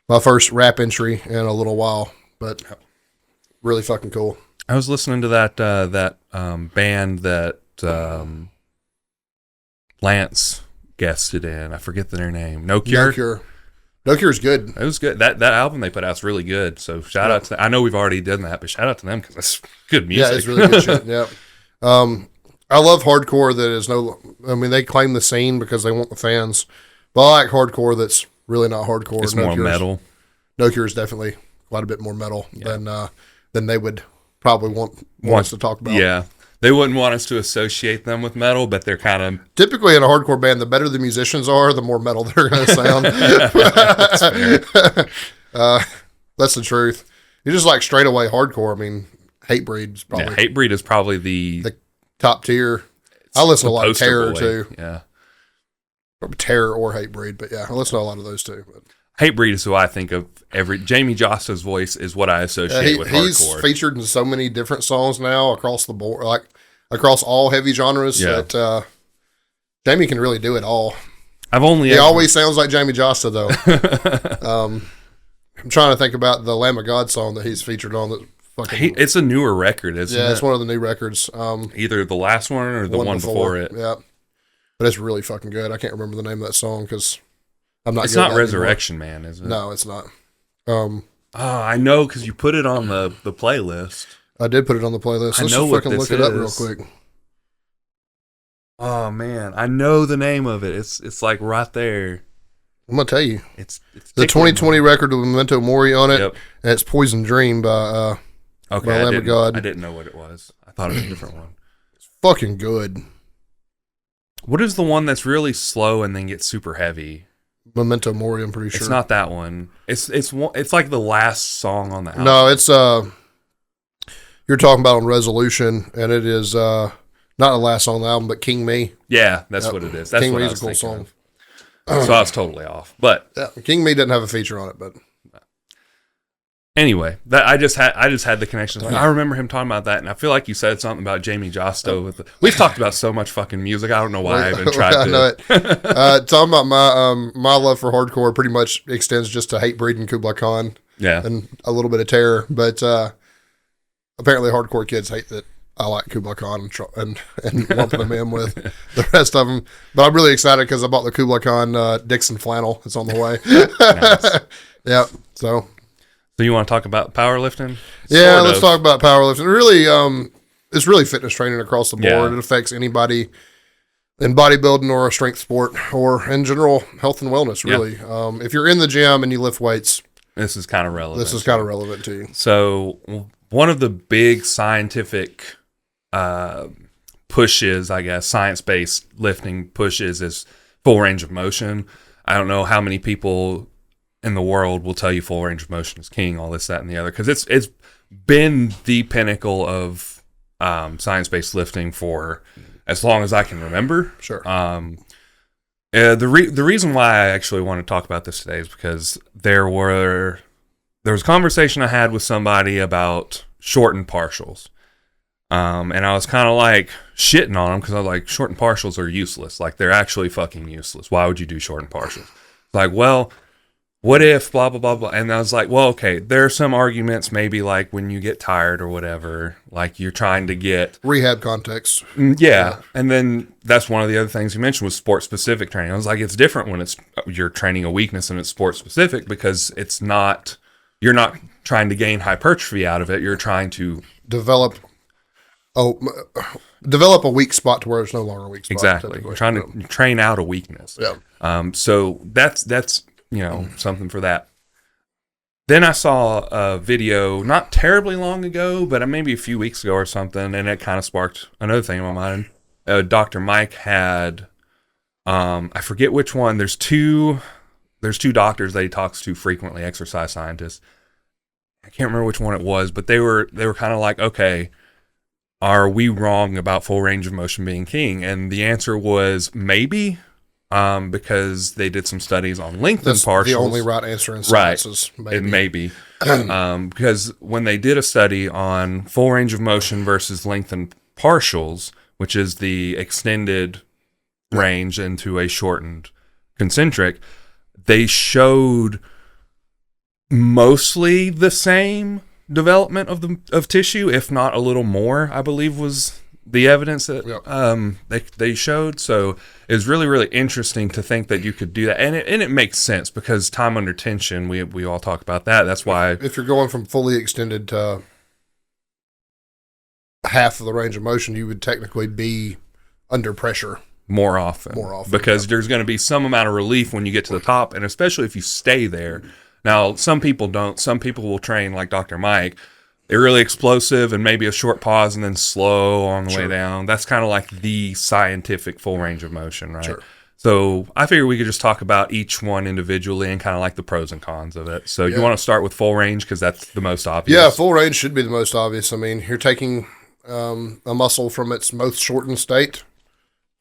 My first rap entry in a little while, but really fucking cool. I was listening to that band that Lance guested in. I forget their name. No Cure. No Cure's good. It was good. That album they put out's really good. So shout out to. I know we've already done that, but shout out to them because that's good music. Yeah, it's really good shit. Yeah. I love hardcore that is they claim the scene because they want the fans, but I like hardcore that's really not hardcore. It's more metal. No Cure is definitely quite a bit more metal than they would probably want us to talk about. Yeah. They wouldn't want us to associate them with metal, but they're kind of... Typically in a hardcore band, the better the musicians are, the more metal they're going to sound. That's the truth. You just like straight away hardcore. I mean, Hatebreed is probably... Yeah, Hatebreed is probably the top tier. I listen to a lot of Terror, too. Yeah. Terror or Hatebreed, but yeah, I listen to a lot of those, too. But. Hatebreed is who I think of. Jamie Josta's voice is what I associate with hardcore. He's featured in so many different songs now across the board, like across all heavy genres. Yeah. That Jamie can really do it all. He always sounds like Jamie Josta though. I'm trying to think about the Lamb of God song that he's featured on. That fucking it's a newer record, isn't it? Yeah, it's one of the new records. Either the last one or the one before it. Yeah, but it's really fucking good. I can't remember the name of that song because. It's not Resurrection Man, is it? No, it's not. I know because you put it on the playlist. I did put it on the playlist. Let's just fucking look it up real quick. Oh man, I know the name of it. It's like right there. I'm gonna tell you. It's the 2020 record with Memento Mori on it, and it's Poison Dream by Lamb of God. I didn't know what it was. I thought it was a different one. It's fucking good. What is the one that's really slow and then gets super heavy? Memento Mori, I'm pretty sure. It's not that one. It's like the last song on the album. No, it's you're talking about on Resolution, and it is not the last song on the album, but King Me. Yeah, that's what it is. That's King what Me I is a cool song. So I was totally off, but yeah, King Me didn't have a feature on it, but anyway, that I just had the connection. I remember him talking about that, and I feel like you said something about Jamie Josta. We've talked about so much fucking music. I don't know why I even tried to. I know it. Talking about my love for hardcore pretty much extends just to Hatebreed and Kublai Khan. Yeah, and a little bit of Terror, but apparently hardcore kids hate that I like Kublai Khan and lumping them in with the rest of them. But I'm really excited because I bought the Kublai Khan Dixon flannel. It's on the way. Nice. Yeah, so you want to talk about powerlifting? Yeah, let's talk about powerlifting. Really, it's really fitness training across the board. Yeah. It affects anybody in bodybuilding or a strength sport or in general health and wellness, really. Yeah. If you're in the gym and you lift weights, this is kind of relevant. This is kind of relevant to you. So one of the big scientific pushes, I guess, science-based lifting pushes is full range of motion. I don't know how many people in the world will tell you full range of motion is king, all this, that, and the other, because it's been the pinnacle of science-based lifting for as long as I can remember. Sure. The reason why I actually want to talk about this today is because there was a conversation I had with somebody about shortened partials. And I was kind of like shitting on them because I was like, shortened partials are useless. Like, they're actually fucking useless. Why would you do shortened partials? Like, well, what if blah, blah, blah, blah. And I was like, well, okay, there are some arguments, maybe like when you get tired or whatever, like you're trying to get rehab context. Yeah. And then that's one of the other things you mentioned was sport specific training. I was like, it's different when you're training a weakness and it's sport specific because you're not trying to gain hypertrophy out of it. You're trying to develop a weak spot to where it's no longer a weak spot. Exactly. You're trying to train out a weakness. Yeah. So that's something for that. Then I saw a video not terribly long ago, but maybe a few weeks ago or something, and it kind of sparked another thing in my mind. Dr. Mike had, I forget which one. There's two doctors that he talks to frequently, exercise scientists. I can't remember which one it was, but they were kind of like, okay, are we wrong about full range of motion being king? And the answer was maybe. Because they did some studies on lengthened partials. The only right answer in sciences. Right. It may be. Because when they did a study on full range of motion versus lengthened partials, which is the extended range into a shortened concentric, they showed mostly the same development of tissue, if not a little more, I believe was the evidence that they showed. So it was really, really interesting to think that you could do that. And it makes sense because time under tension, we all talk about that. That's why. If you're going from fully extended to half of the range of motion, you would technically be under pressure. More often. Because there's going to be some amount of relief when you get to the top, and especially if you stay there. Now, some people don't. Some people will train like Dr. Mike. They're really explosive and maybe a short pause and then slow on the way down. That's kind of like the scientific full range of motion, right? Sure. So I figured we could just talk about each one individually and kind of like the pros and cons of it. So you want to start with full range because that's the most obvious? Yeah, full range should be the most obvious. I mean, you're taking a muscle from its most shortened state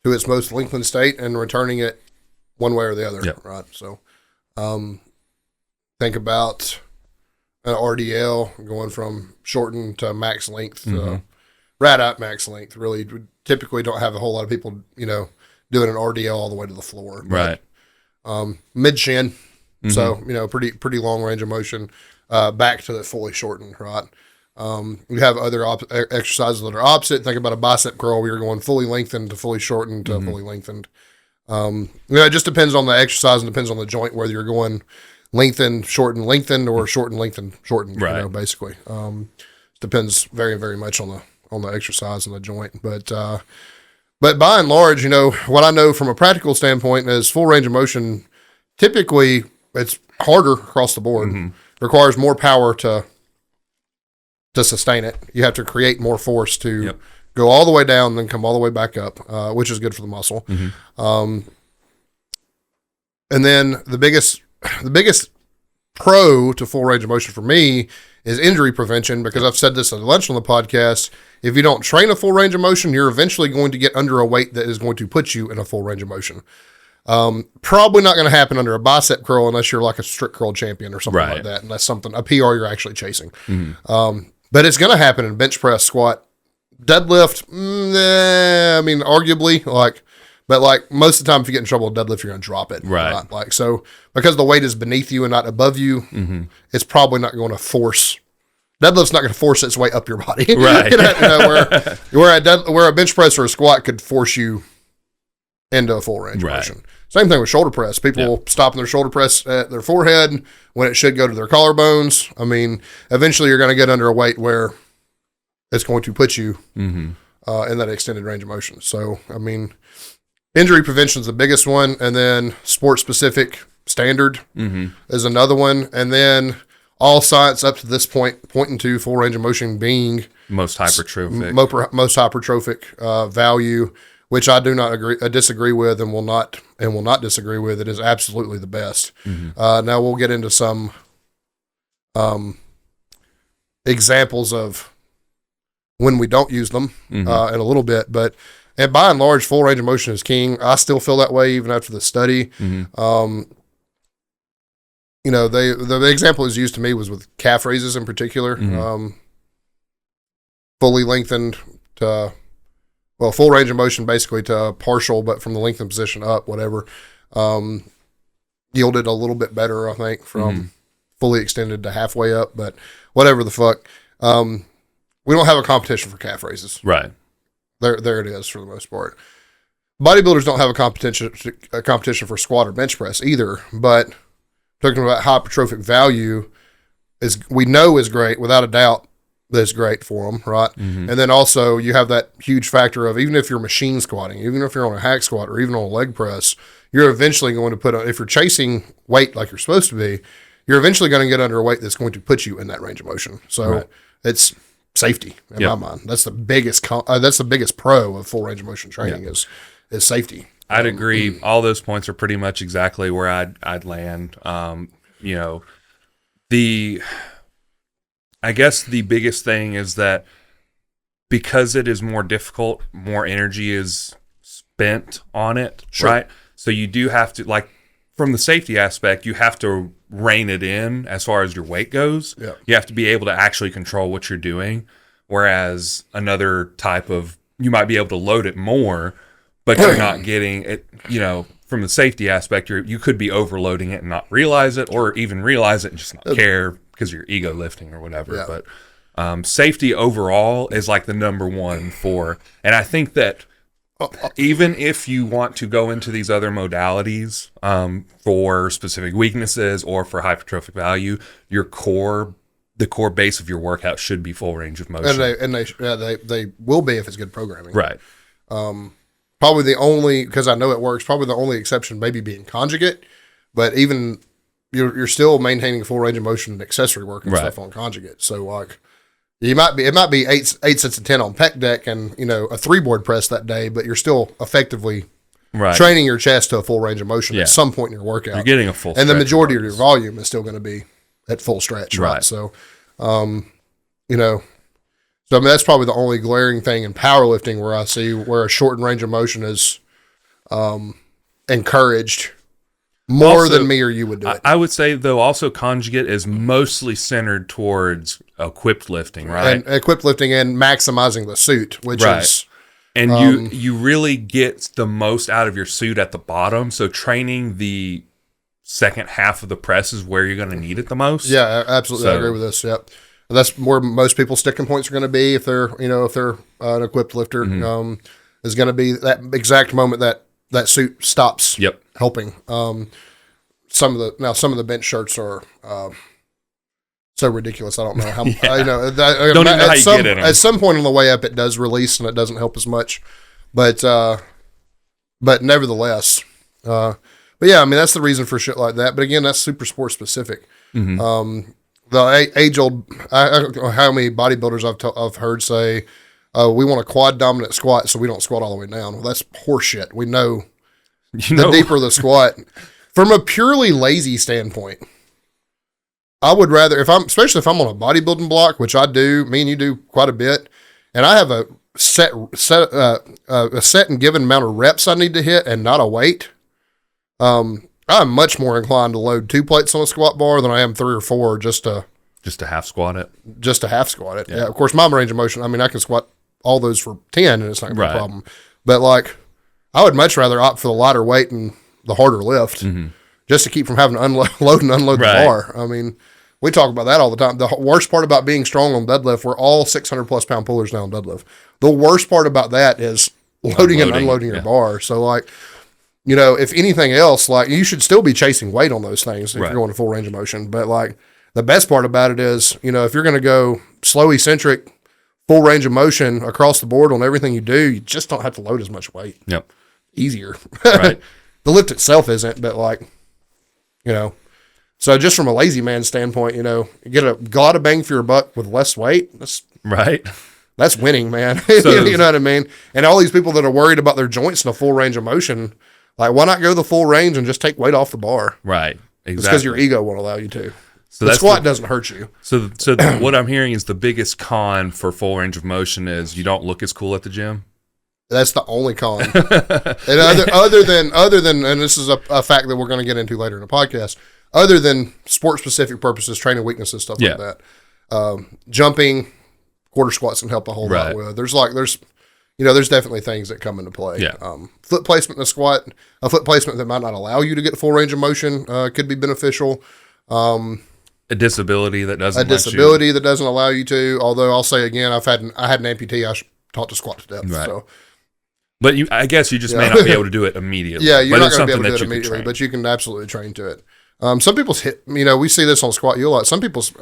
to its most lengthened state and returning it one way or the other, right? So think about an RDL going from shortened to max length, right at max length. Really, we typically don't have a whole lot of people, doing an RDL all the way to the floor. Right. Mid shin, so pretty long range of motion back to the fully shortened. Right. We have other exercises that are opposite. Think about a bicep curl where you're going fully lengthened to fully shortened to fully lengthened. It just depends on the exercise and depends on the joint whether you're going lengthened, shortened, lengthened, or shortened, lengthened, shortened. Right. Basically, depends very, very much on the exercise and the joint. But by and large, what I know from a practical standpoint is full range of motion. Typically, it's harder across the board. Requires more power to sustain it. You have to create more force to go all the way down, then come all the way back up, which is good for the muscle. And then the biggest pro to full range of motion for me is injury prevention, because I've said this at lunch on the podcast. If you don't train a full range of motion, you're eventually going to get under a weight that is going to put you in a full range of motion. Probably not going to happen under a bicep curl unless you're like a strict curl champion or something like that. And that's a PR you're actually chasing. But it's going to happen in bench press, squat, deadlift. Arguably, but most of the time, if you get in trouble with deadlift, you're going to drop it. Right. So because the weight is beneath you and not above you, it's probably not going to force. Deadlift's not going to force its way up your body. Right. Where a bench press or a squat could force you into a full range of motion. Same thing with shoulder press. People stopping their shoulder press at their forehead when it should go to their collarbones. Eventually you're going to get under a weight where it's going to put you in that extended range of motion. So, injury prevention is the biggest one. And then sport-specific standard is another one. And then all science up to this point pointing to full range of motion being most hypertrophic value, which I disagree with and will not disagree with. It is absolutely the best. Now we'll get into some examples of when we don't use them in a little bit, but And by and large, full range of motion is king. I still feel that way even after the study. The example that was used to me was with calf raises in particular. Fully lengthened to, full range of motion basically to partial, but from the lengthened position up, whatever. Yielded a little bit better, I think, from fully extended to halfway up, but whatever the fuck. We don't have a competition for calf raises. Right. There it is for the most part. Bodybuilders don't have a competition for squat or bench press either, but talking about hypertrophic value we know is great, without a doubt. That's great for them, right? And then also you have that huge factor of, even if you're machine squatting, even if you're on a hack squat or even on a leg press, you're eventually going to if you're chasing weight like you're supposed to be, you're eventually going to get under a weight that's going to put you in that range of motion. So it's safety in my mind. That's the biggest pro of full range of motion training is safety. I'd agree. All those points are pretty much exactly where I'd land. I guess the biggest thing is that because it is more difficult, more energy is spent on it, right? So you do have to, like, from the safety aspect, you have to rein it in as far as your weight goes. Yeah. You have to be able to actually control what you're doing. Whereas another type of, you might be able to load it more, but you're not getting it, from the safety aspect, you could be overloading it and not realize it, or even realize it and just not care because you're ego lifting or whatever. Yeah. But safety overall is like the number one and I think that even if you want to go into these other modalities for specific weaknesses or for hypertrophic value, the core base of your workout should be full range of motion. And they will be if it's good programming. Right. Probably the only, because I know it works, probably the only exception maybe being conjugate, but even you're still maintaining full range of motion and accessory work and stuff on conjugate. So like it might be eight sets of 10 on pec deck and a 3-board press that day, but you're still effectively training your chest to a full range of motion at some point in your workout. You're getting a full stretch. And the majority of your volume is still going to be at full stretch, right? So, so I mean, that's probably the only glaring thing in powerlifting where I see where a shortened range of motion is encouraged more than me or you would do it. I would say, though, also conjugate is mostly centered towards equipped lifting, right? And equipped lifting and maximizing the suit, which is... And you really get the most out of your suit at the bottom. So training the second half of the press is where you're going to need it the most. Yeah, absolutely. I agree with this. Yep. That's where most people's sticking points are going to be if they're an equipped lifter. Is going to be that exact moment that suit stops helping. Some of the bench shirts are so ridiculous. I don't know how. Don't even know how you get in them. At some point on the way up, it does release and it doesn't help as much. But nevertheless, but yeah, I mean that's the reason for shit like that. But again, that's super sport specific. The age old, I don't know how many bodybuilders I've heard say, we want a quad dominant squat, so we don't squat all the way down. Well, that's horseshit. We know the deeper the squat. From a purely lazy standpoint, I would rather, especially if I'm on a bodybuilding block, which I do, me and you do quite a bit, and I have a set and given amount of reps I need to hit and not a weight. I'm much more inclined to load 2 plates on a squat bar than I am 3 or 4 just to half squat it. Just to half squat it. Yeah. Of course, my range of motion, I mean, I can squat all those for 10 and it's not going to be a problem. But like, I would much rather opt for the lighter weight and the harder lift just to keep from having to load and unload the bar. I mean, we talk about that all the time. The worst part about being strong on deadlift, we're all 600 plus pound pullers now on deadlift. The worst part about that is loading and unloading your bar. So like, if anything else, like you should still be chasing weight on those things if you're going to full range of motion. But like the best part about it is, if you're going to go slow eccentric, full range of motion across the board on everything you do, you just don't have to load as much weight. Yep. Easier. Right. The lift itself isn't, but like, so just from a lazy man standpoint, you get a lot of bang for your buck with less weight. That's winning, man. So, you know what I mean? And all these people that are worried about their joints in a full range of motion, like, why not go the full range and just take weight off the bar? Right. Exactly. It's because your ego won't allow you to. So the squat doesn't hurt you. So what I'm hearing is the biggest con for full range of motion is you don't look as cool at the gym. That's the only con. And other than, and this is a fact that we're going to get into later in the podcast, other than sport specific purposes, training weaknesses, stuff like that, jumping, quarter squats can help a whole lot with. There's definitely things that come into play. Yeah. Foot placement in a squat, a foot placement that might not allow you to get full range of motion could be beneficial. A disability that doesn't that doesn't allow you to. Although I'll say again, I had an amputee. I taught to squat to depth. Right. So. But I guess you just may not be able to do it immediately. Yeah, you're not going to be able to do it immediately, but you can absolutely train to it. Some people's hip, we see this on Squat U a lot. Some people's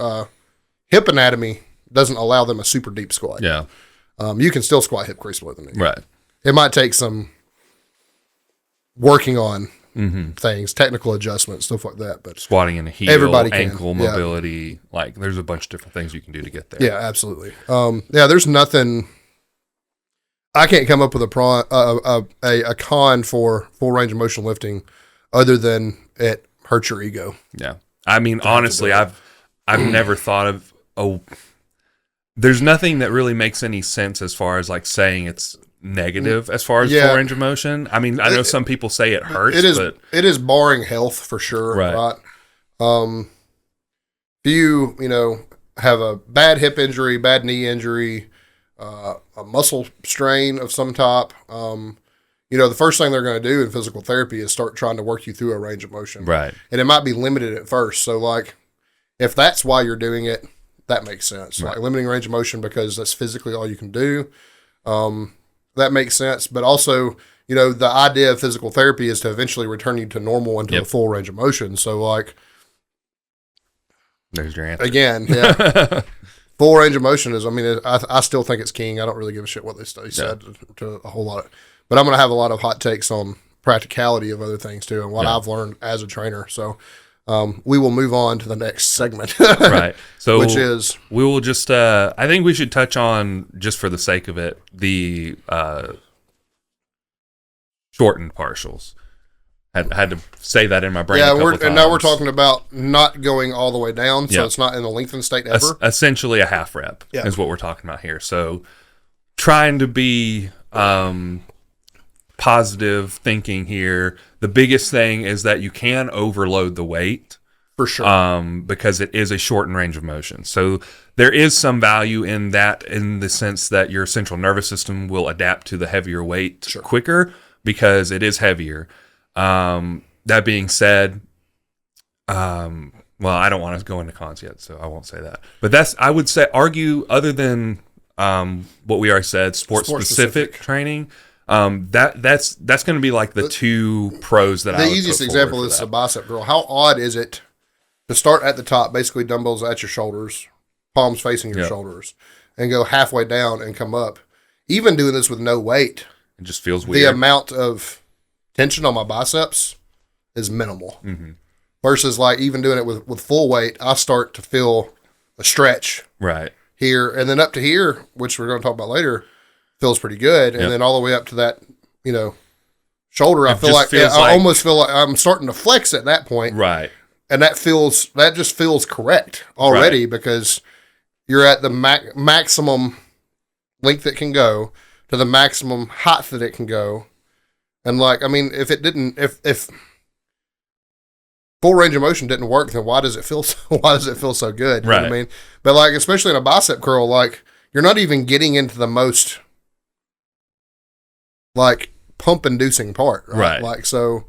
hip anatomy doesn't allow them a super deep squat. Yeah. You can still squat hip crease below the knee. Right. It might take some working on things, technical adjustments, stuff like that. But squatting in a heel, everybody can. Ankle mobility, like there's a bunch of different things you can do to get there. Yeah, absolutely. There's nothing. I can't come up with a con for full range of motion lifting other than it hurts your ego. Yeah. I mean, honestly, I've never thought of there's nothing that really makes any sense as far as like saying it's negative as far as full range of motion. I mean, I know some people say it hurts. It is barring health for sure. Right. Do you have a bad hip injury, bad knee injury, a muscle strain of some type, the first thing they're going to do in physical therapy is start trying to work you through a range of motion. Right. And it might be limited at first. So like, if that's why you're doing it, that makes sense. Right. Like limiting range of motion because that's physically all you can do. That makes sense. But also, the idea of physical therapy is to eventually return you to normal and to the full range of motion. So like, there's your answer. Again, yeah. Full range of motion is, I still think it's king. I don't really give a shit what they said to a whole lot. But I'm going to have a lot of hot takes on practicality of other things too and what I've learned as a trainer. So we will move on to the next segment. Right. So which is, we will just, I think we should touch on, just for the sake of it, the shortened partials. Had to say that in my brain. Yeah, and now we're talking about not going all the way down, so it's not in a lengthened state ever. Essentially a half rep is what we're talking about here. So trying to be positive thinking here. The biggest thing is that you can overload the weight. For sure. Because it is a shortened range of motion. So there is some value in that in the sense that your central nervous system will adapt to the heavier weight quicker because it is heavier. That being said, well, I don't want to go into cons yet, so I won't say that. But I would say, argue other than what we already said, sport specific training. That's going to be like the two pros that I would The easiest example is the bicep curl. How odd is it to start at the top, basically dumbbells at your shoulders, palms facing your shoulders, and go halfway down and come up? Even doing this with no weight, it just feels weird. The amount of tension on my biceps is minimal. Mm-hmm. Versus like even doing it with full weight, I start to feel a stretch here, and then up to here, which we're going to talk about later, feels pretty good, and then all the way up to that, shoulder, I almost feel like I'm starting to flex at that point, right? And that just feels correct already because you're at the maximum length it can go to the maximum height that it can go. And if full range of motion didn't work, then why does it feel so good? You know what I mean? But like, especially in a bicep curl, like you're not even getting into the most like pump inducing part, right? Like, so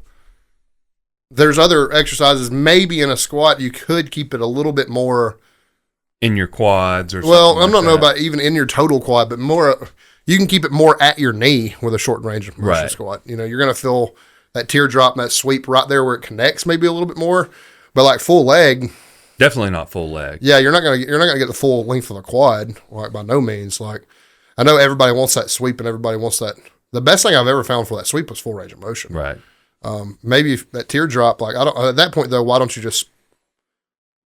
there's other exercises. Maybe in a squat, you could keep it a little bit more in your quads or something. Well, I don't know about even in your total quad, but more, you can keep it more at your knee with a short range of motion squat. You're going to feel that teardrop and that sweep right there where it connects maybe a little bit more, but like full leg. Definitely not full leg. Yeah. You're not going to get the full length of the quad, like by no means. Like I know everybody wants that sweep and everybody wants that. The best thing I've ever found for that sweep was full range of motion. Right. Maybe that teardrop, like at that point though, why don't you just,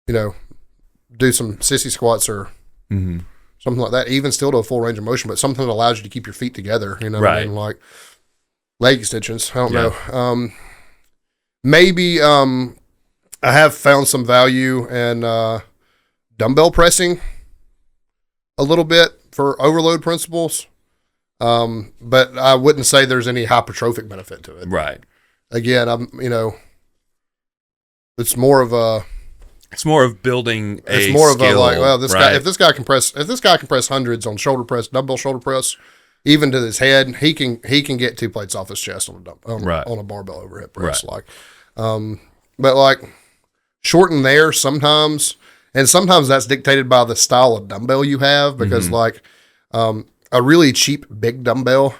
do some sissy squats or something like that, even still to a full range of motion, but something that allows you to keep your feet together, what I mean? Like leg extensions. I don't know. Maybe I have found some value in dumbbell pressing a little bit for overload principles. But I wouldn't say there's any hypertrophic benefit to it. Right. Again, it's more of a. It's more of building a It's more skill, of a like, well, this right? guy, if this guy can press hundreds on shoulder press, dumbbell shoulder press, even to his head, he can get 2 plates off his chest on a barbell overhead press. Right. But like shorten there sometimes, and sometimes that's dictated by the style of dumbbell you have, because a really cheap big dumbbell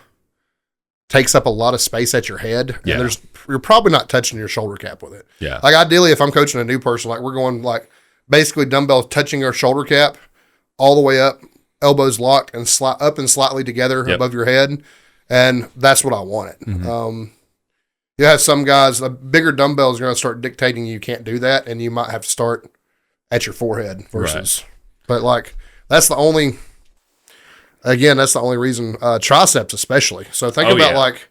takes up a lot of space at your head, and you're probably not touching your shoulder cap with it. Yeah. Like ideally, if I'm coaching a new person, like we're going like basically dumbbell touching our shoulder cap all the way up, elbows locked and up and slightly together above your head, and that's what I want it. You have some guys, a bigger dumbbell is going to start dictating you can't do that, and you might have to start at your forehead versus. But like that's the only reason, triceps especially. So think about like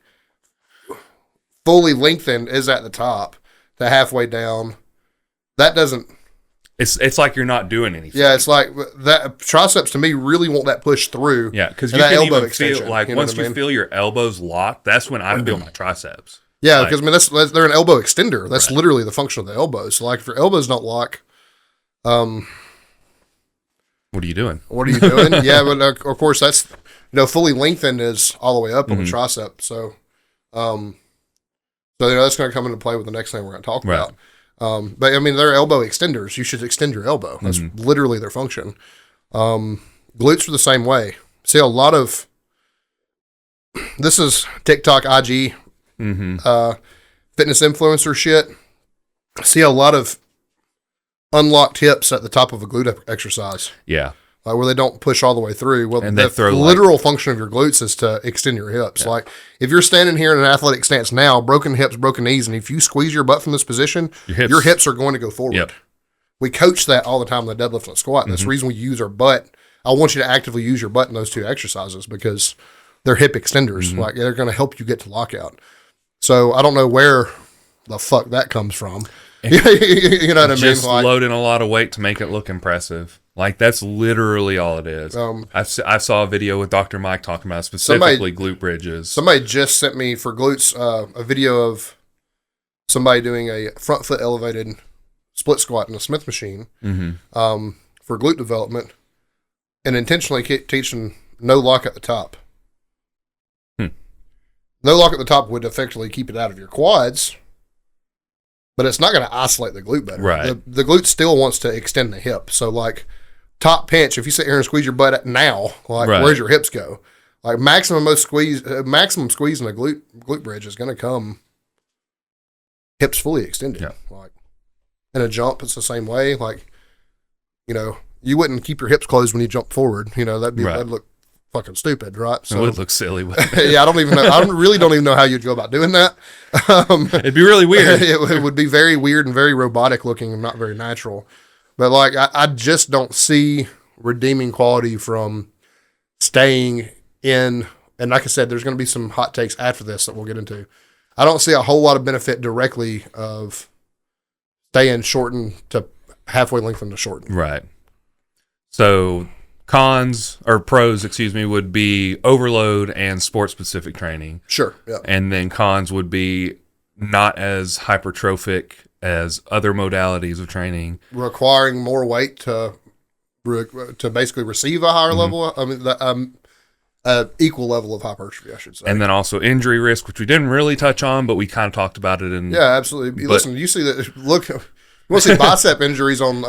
fully lengthened is at the top to halfway down. That doesn't. It's like you're not doing anything. Yeah, it's like that triceps to me really want that push through. Yeah, because you can even feel like once you feel your elbows locked, that's when I feel my triceps. Yeah, because they're an elbow extender. That's literally the function of the elbow. So like if your elbows don't lock, what are you doing? Yeah, but of course that's fully lengthened is all the way up on the tricep. So, that's going to come into play with the next thing we're going to talk about. But I mean, they're elbow extenders. You should extend your elbow. That's literally their function. Glutes are the same way. See a lot of this is TikTok, IG, fitness influencer shit. See a lot of unlocked hips at the top of a glute exercise. Yeah. Where they don't push all the way through. Well, and the literal function of your glutes is to extend your hips. Yeah. Like if you're standing here in an athletic stance now, broken hips, broken knees, and if you squeeze your butt from this position, your hips are going to go forward. Yep. We coach that all the time in the deadlift and the squat. That's the reason we use our butt. I want you to actively use your butt in those two exercises because they're hip extenders. Like they're going to help you get to lockout. So I don't know where the fuck that comes from. You know what I mean? Just loading a lot of weight to make it look impressive. Like that's literally all it is. I saw a video with Dr. Mike talking about specifically glute bridges. Somebody just sent me for glutes a video of somebody doing a front foot elevated split squat in a Smith machine for glute development, and intentionally teaching no lock at the top. No lock at the top would effectively keep it out of your quads, but it's not going to isolate the glute better. Right. The glute still wants to extend the hip. So like top pinch, if you sit here and squeeze your butt now, like where's your hips go? Like maximum squeeze in a glute bridge is going to come hips fully extended. Yeah. Like in a jump, it's the same way. Like, you wouldn't keep your hips closed when you jump forward. That'd look fucking stupid, right? So it would look silly. Yeah, I don't even know. I really don't even know how you'd go about doing that. It'd be really weird. It would be very weird and very robotic looking and not very natural. But like, I just don't see redeeming quality from staying in. And like I said, there's going to be some hot takes after this that we'll get into. I don't see a whole lot of benefit directly of staying shortened to halfway lengthened to shortened. Right. So pros, would be overload and sport specific training. Sure. Yeah. And then cons would be not as hypertrophic as other modalities of training, requiring more weight to basically receive a higher level. I mean, equal level of hypertrophy, I should say. And then also injury risk, which we didn't really touch on, but we kind of talked about it. Yeah, absolutely. Listen, you see that. Look, we'll see bicep injuries on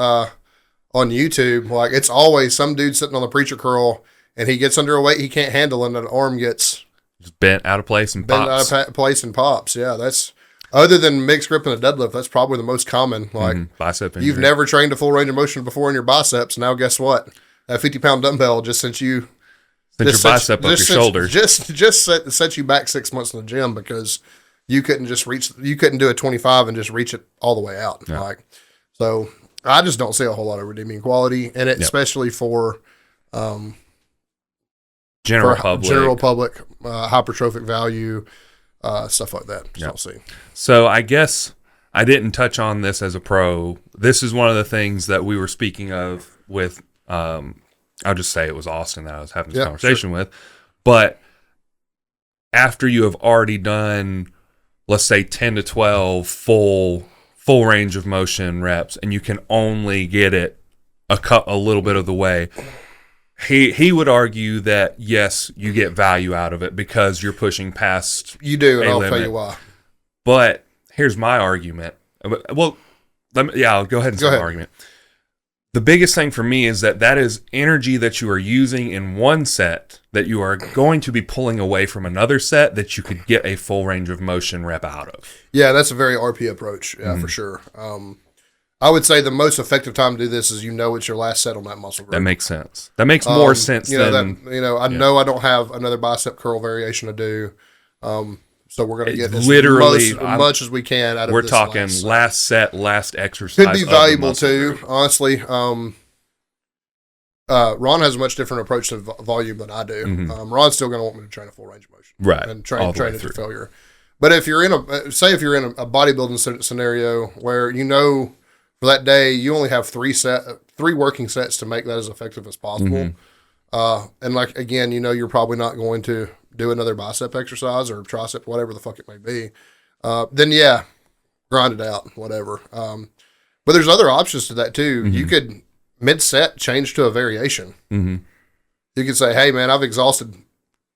YouTube. Like it's always some dude sitting on the preacher curl and he gets under a weight he can't handle and an arm gets just bent out of place and pops. Yeah, that's other than mixed grip and a deadlift. That's probably the most common. Like bicep injury. You've never trained a full range of motion before in your biceps. Now guess what? That 50-pound dumbbell just sent you. Your bicep up your shoulders. Just set you back 6 months in the gym because you couldn't do a 25 and just reach it all the way out. Yeah. So I just don't see a whole lot of redeeming quality in it, especially for general public, hypertrophic value, stuff like that. Just don't see. So I guess I didn't touch on this as a pro. This is one of the things that we were speaking of with, I'll just say it was Austin that I was having this conversation with. But after you have already done, let's say 10 to 12 full range of motion reps, and you can only get it a little bit of the way. He would argue that yes, you get value out of it because you're pushing past. You do, and I'll limit. tell you why. But here's my argument. Well, I'll go ahead and say my argument. The biggest thing for me is that is energy that you are using in one set that you are going to be pulling away from another set that you could get a full range of motion rep out of. Yeah, that's a very RP approach. Yeah, for sure. I would say the most effective time to do this is it's your last set on that muscle group. That makes sense. That makes more sense than... I know I don't have another bicep curl variation to do, so we're going to get as much as we can out of this. We're talking last set, last exercise. Could be valuable too, honestly. Ron has a much different approach to volume than I do. Mm-hmm. Ron's still going to want me to train a full range of motion. Right. And train it to failure. But if you're in a bodybuilding scenario where for that day, you only have three working sets to make that as effective as possible. Mm-hmm. And like, again, you're probably not going to do another bicep exercise or tricep, whatever the fuck it may be. Then yeah, grind it out, whatever. But there's other options to that too. Mm-hmm. You could mid-set change to a variation. Mm-hmm. You could say, hey man, I've exhausted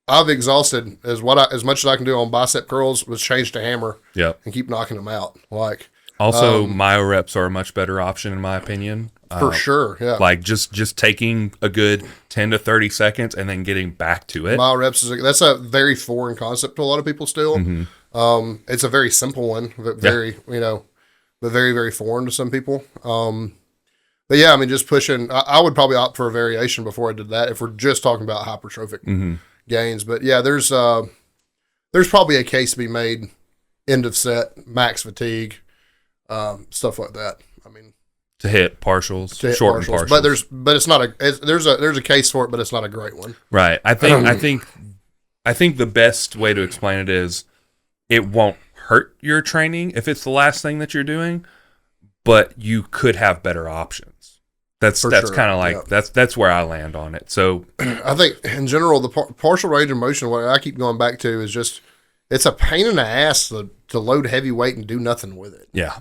as much as I can do on bicep curls. Let's change to hammer. Yep. And keep knocking them out. Like, also, myo reps are a much better option in my opinion. For sure, yeah. Like just taking a good 10 to 30 seconds and then getting back to it. Myo reps that's a very foreign concept to a lot of people still. Mm-hmm. It's a very simple one, but very very foreign to some people. But yeah, I mean, just pushing. I would probably opt for a variation before I did that if we're just talking about hypertrophic gains. But yeah, there's probably a case to be made. End of set, max fatigue. Stuff like that. I mean, to hit partials, short partials. But it's not there's a case for it, but it's not a great one. Right. I think the best way to explain it is it won't hurt your training if it's the last thing that you're doing, but you could have better options. That's kind of like that's where I land on it. So I think in general the partial range of motion, what I keep going back to is just it's a pain in the ass to load heavy weight and do nothing with it. Yeah.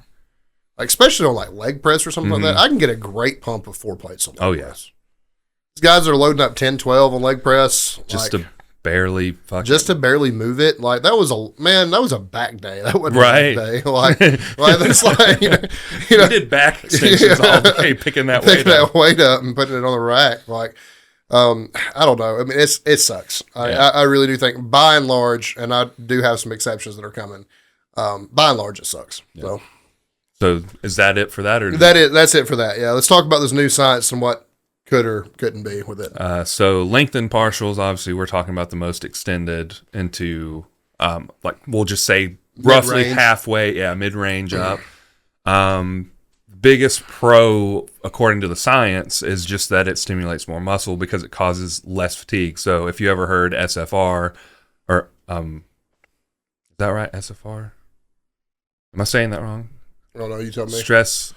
Like, especially on like leg press or something like that, I can get a great pump of 4 plates on leg press. These guys are loading up 10, 12 on leg press. Just to barely move it. Like, that was a back day. That wasn't a leg day. Like that's like, you did back extensions all day picking that weight up and putting it on the rack. Like, I don't know. I mean, it sucks. I really do think, by and large, and I do have some exceptions that are coming, by and large, it sucks. Yeah. So is that it for that, or that's it for that? Yeah, let's talk about this new science and what could or couldn't be with it. So lengthened partials, obviously, we're talking about the most extended into, like we'll just say roughly mid-range. Halfway, mid-range up. Biggest pro, according to the science, is just that it stimulates more muscle because it causes less fatigue. So if you ever heard SFR, or is that right? SFR? Am I saying that wrong? I don't know. You tell me. Stress,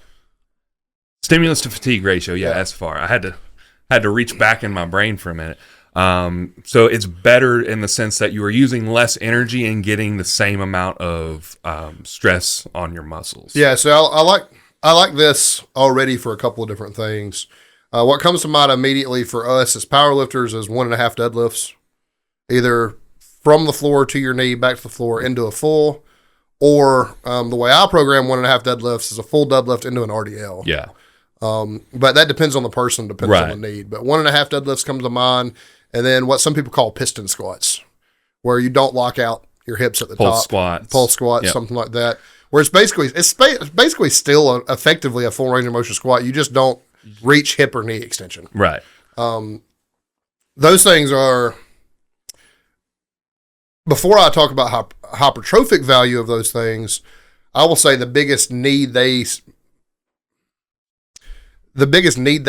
stimulus to fatigue ratio. Yeah, SFR. I had to reach back in my brain for a minute. So it's better in the sense that you are using less energy and getting the same amount of stress on your muscles. Yeah. So I like this already for a couple of different things. What comes to mind immediately for us as powerlifters is 1.5 deadlifts, either from the floor to your knee, back to the floor into a full. Or the way I program 1.5 deadlifts is a full deadlift into an RDL. Yeah. But that depends on the person, depends on the need. But 1.5 deadlifts comes to mind. And then what some people call piston squats, where you don't lock out your hips at the top. Pulse squats, something like that. Where it's basically still effectively a full range of motion squat. You just don't reach hip or knee extension. Right. Those things are... Before I talk about hypertrophic value of those things, I will say the biggest need they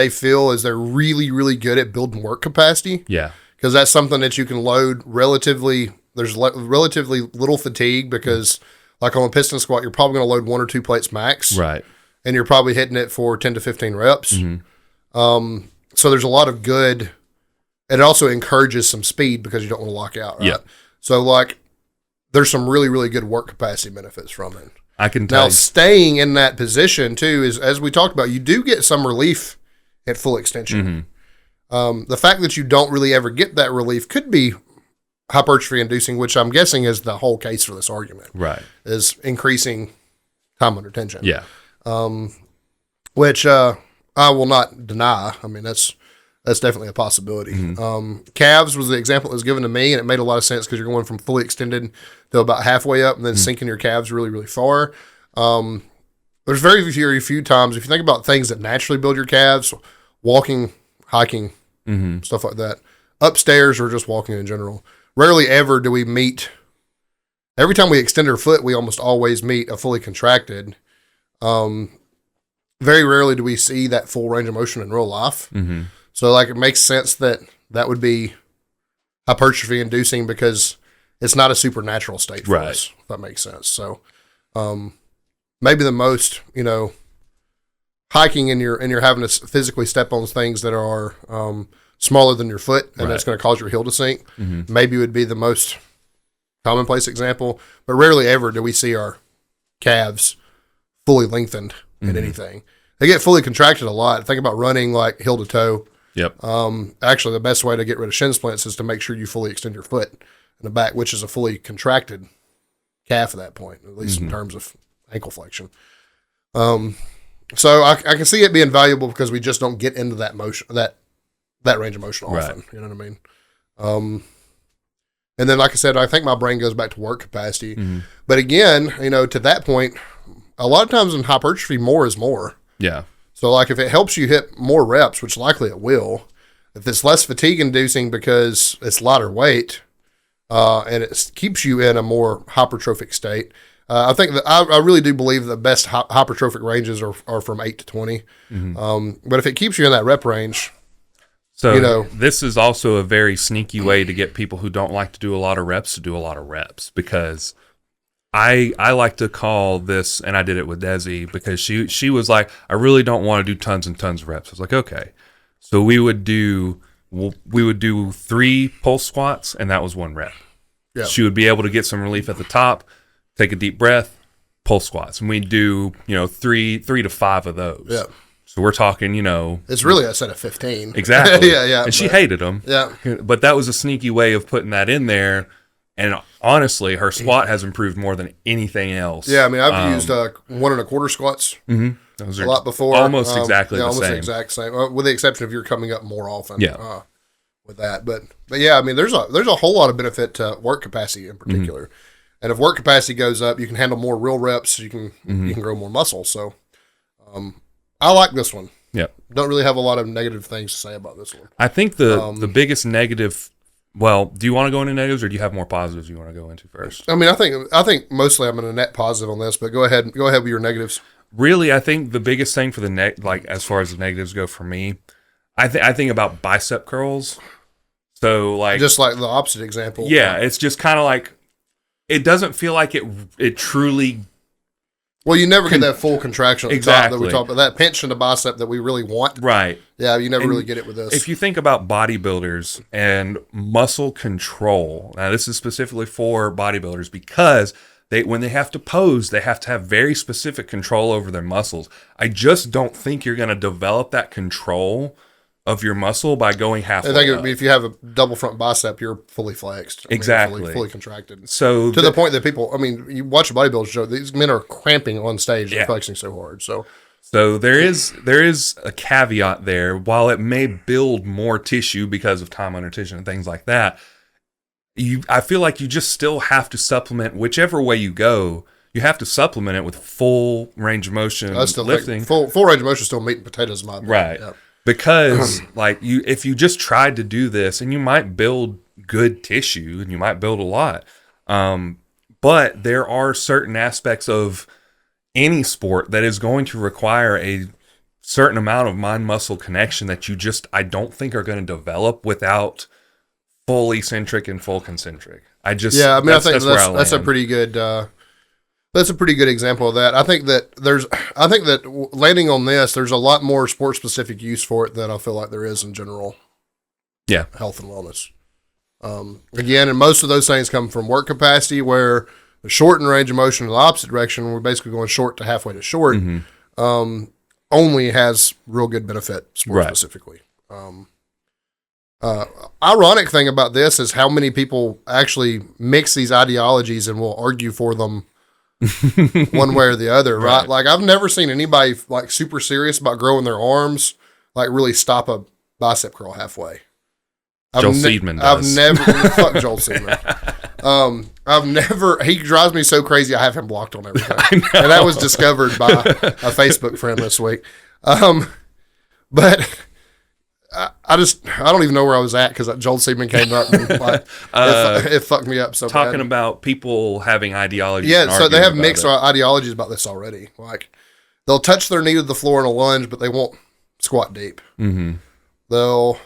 feel is they're really, really good at building work capacity. Yeah. Because that's something that you can load relatively, there's relatively little fatigue because like on a piston squat, you're probably going to load 1 or 2 plates max. Right. And you're probably hitting it for 10 to 15 reps. Mm-hmm. So there's a lot of good, and it also encourages some speed because you don't want to lock out, right? Yeah. So like there's some really, really good work capacity benefits from it. I can tell now you. Staying in that position too is, as we talked about, you do get some relief at full extension. The fact that you don't really ever get that relief could be hypertrophy inducing, which I'm guessing is the whole case for this argument. Right. Is increasing time under tension. Yeah. Which I will not deny. I mean, that's definitely a possibility. Calves was the example that was given to me, and it made a lot of sense because you're going from fully extended to about halfway up and then sinking your calves really, really far. There's very few times, if you think about things that naturally build your calves, walking, hiking, stuff like that, upstairs or just walking in general, rarely ever do we meet. Every time we extend our foot, we almost always meet a fully contracted. Very rarely do we see that full range of motion in real life. So like it makes sense that would be hypertrophy inducing because it's not a supernatural state for us, if that makes sense. So maybe the most, hiking and you're having to physically step on things that are smaller than your foot and that's going to cause your heel to sink, maybe would be the most commonplace example. But rarely ever do we see our calves fully lengthened in anything. They get fully contracted a lot. Think about running like heel to toe. Yep. Actually, the best way to get rid of shin splints is to make sure you fully extend your foot in the back, which is a fully contracted calf at that point, at least in terms of ankle flexion. So I can see it being valuable because we just don't get into that motion, that range of motion often. You know what I mean? And then, like I said, I think my brain goes back to work capacity. But again, to that point, a lot of times in hypertrophy, more is more. Yeah. So, like, if it helps you hit more reps, which likely it will, if it's less fatigue-inducing because it's lighter weight, and it keeps you in a more hypertrophic state, I think that I really do believe the best hypertrophic ranges are from 8 to 20. But if it keeps you in that rep range, so this is also a very sneaky way to get people who don't like to do a lot of reps to do a lot of reps, because I like to call this, and I did it with Desi because she was like, I really don't want to do tons and tons of reps. I was like, okay. So we would do 3 pulse squats, and that was 1 rep. Yeah. She would be able to get some relief at the top, take a deep breath, pulse squats, and we'd do 3 to 5 of those. Yeah. So we're talking, it's really a set of 15. Exactly. Yeah. And she hated them. Yeah. But that was a sneaky way of putting that in there. And honestly, her squat has improved more than anything else. Yeah, I mean, I've used 1 1/4 squats those a lot before. Almost exactly the almost same. Almost exact same, with the exception of you're coming up more often. Yeah. With that, but yeah, I mean, there's a whole lot of benefit to work capacity in particular, and if work capacity goes up, you can handle more real reps. You can grow more muscle. So, I like this one. Yeah. Don't really have a lot of negative things to say about this one. I think the biggest negative. Well, do you want to go into negatives, or do you have more positives you want to go into first? I mean, I think mostly I'm going to net positive on this, but go ahead with your negatives. Really, I think the biggest thing for as far as the negatives go for me, I think about bicep curls. So like just like the opposite example. Yeah, it's just kind of like it doesn't feel like it truly. Well, you never get that full contraction at the top that we talked about, that pinch in the bicep that we really want. Right. Yeah, you never really get it with this. If you think about bodybuilders and muscle control, now this is specifically for bodybuilders because when they have to pose, they have to have very specific control over their muscles. I just don't think you're going to develop that control of your muscle by going halfway. I think it would be if you have a double front bicep, you're fully flexed. Exactly. Fully contracted. So to the point that people, I mean, you watch a bodybuilder show, these men are cramping on stage and flexing so hard. So there is a caveat there. While it may build more tissue because of time under tension and things like that, I feel like you just still have to supplement whichever way you go. You have to supplement it with full range of motion lifting. Full range of motion is still meat and potatoes, in my opinion. Right. Yep. Because if you just tried to do this, and you might build good tissue and you might build a lot, but there are certain aspects of any sport that is going to require a certain amount of mind-muscle connection that I don't think are going to develop without full eccentric and full concentric. I think that's a pretty good. That's a pretty good example of that. I think that landing on this, there's a lot more sport specific use for it than I feel like there is in general. Yeah, health and wellness. Again, and most of those things come from work capacity, where the shortened range of motion in the opposite direction, we're basically going short to halfway to short, only has real good benefit sport specifically. Ironic thing about this is how many people actually mix these ideologies and will argue for them one way or the other, right? Like, I've never seen anybody like super serious about growing their arms, like really stop a bicep curl halfway. Joel Seedman does. I've never fuck Joel Seedman. I've never. He drives me so crazy. I have him blocked on everything, and that was discovered by a Facebook friend this week. But I don't even know where I was at because Joel Seedman came up and like it fucked me up so talking bad. about people having ideologies. Yeah, so they have mixed ideologies about this already. Like, they'll touch their knee to the floor in a lunge, but they won't squat deep. Mm-hmm. They'll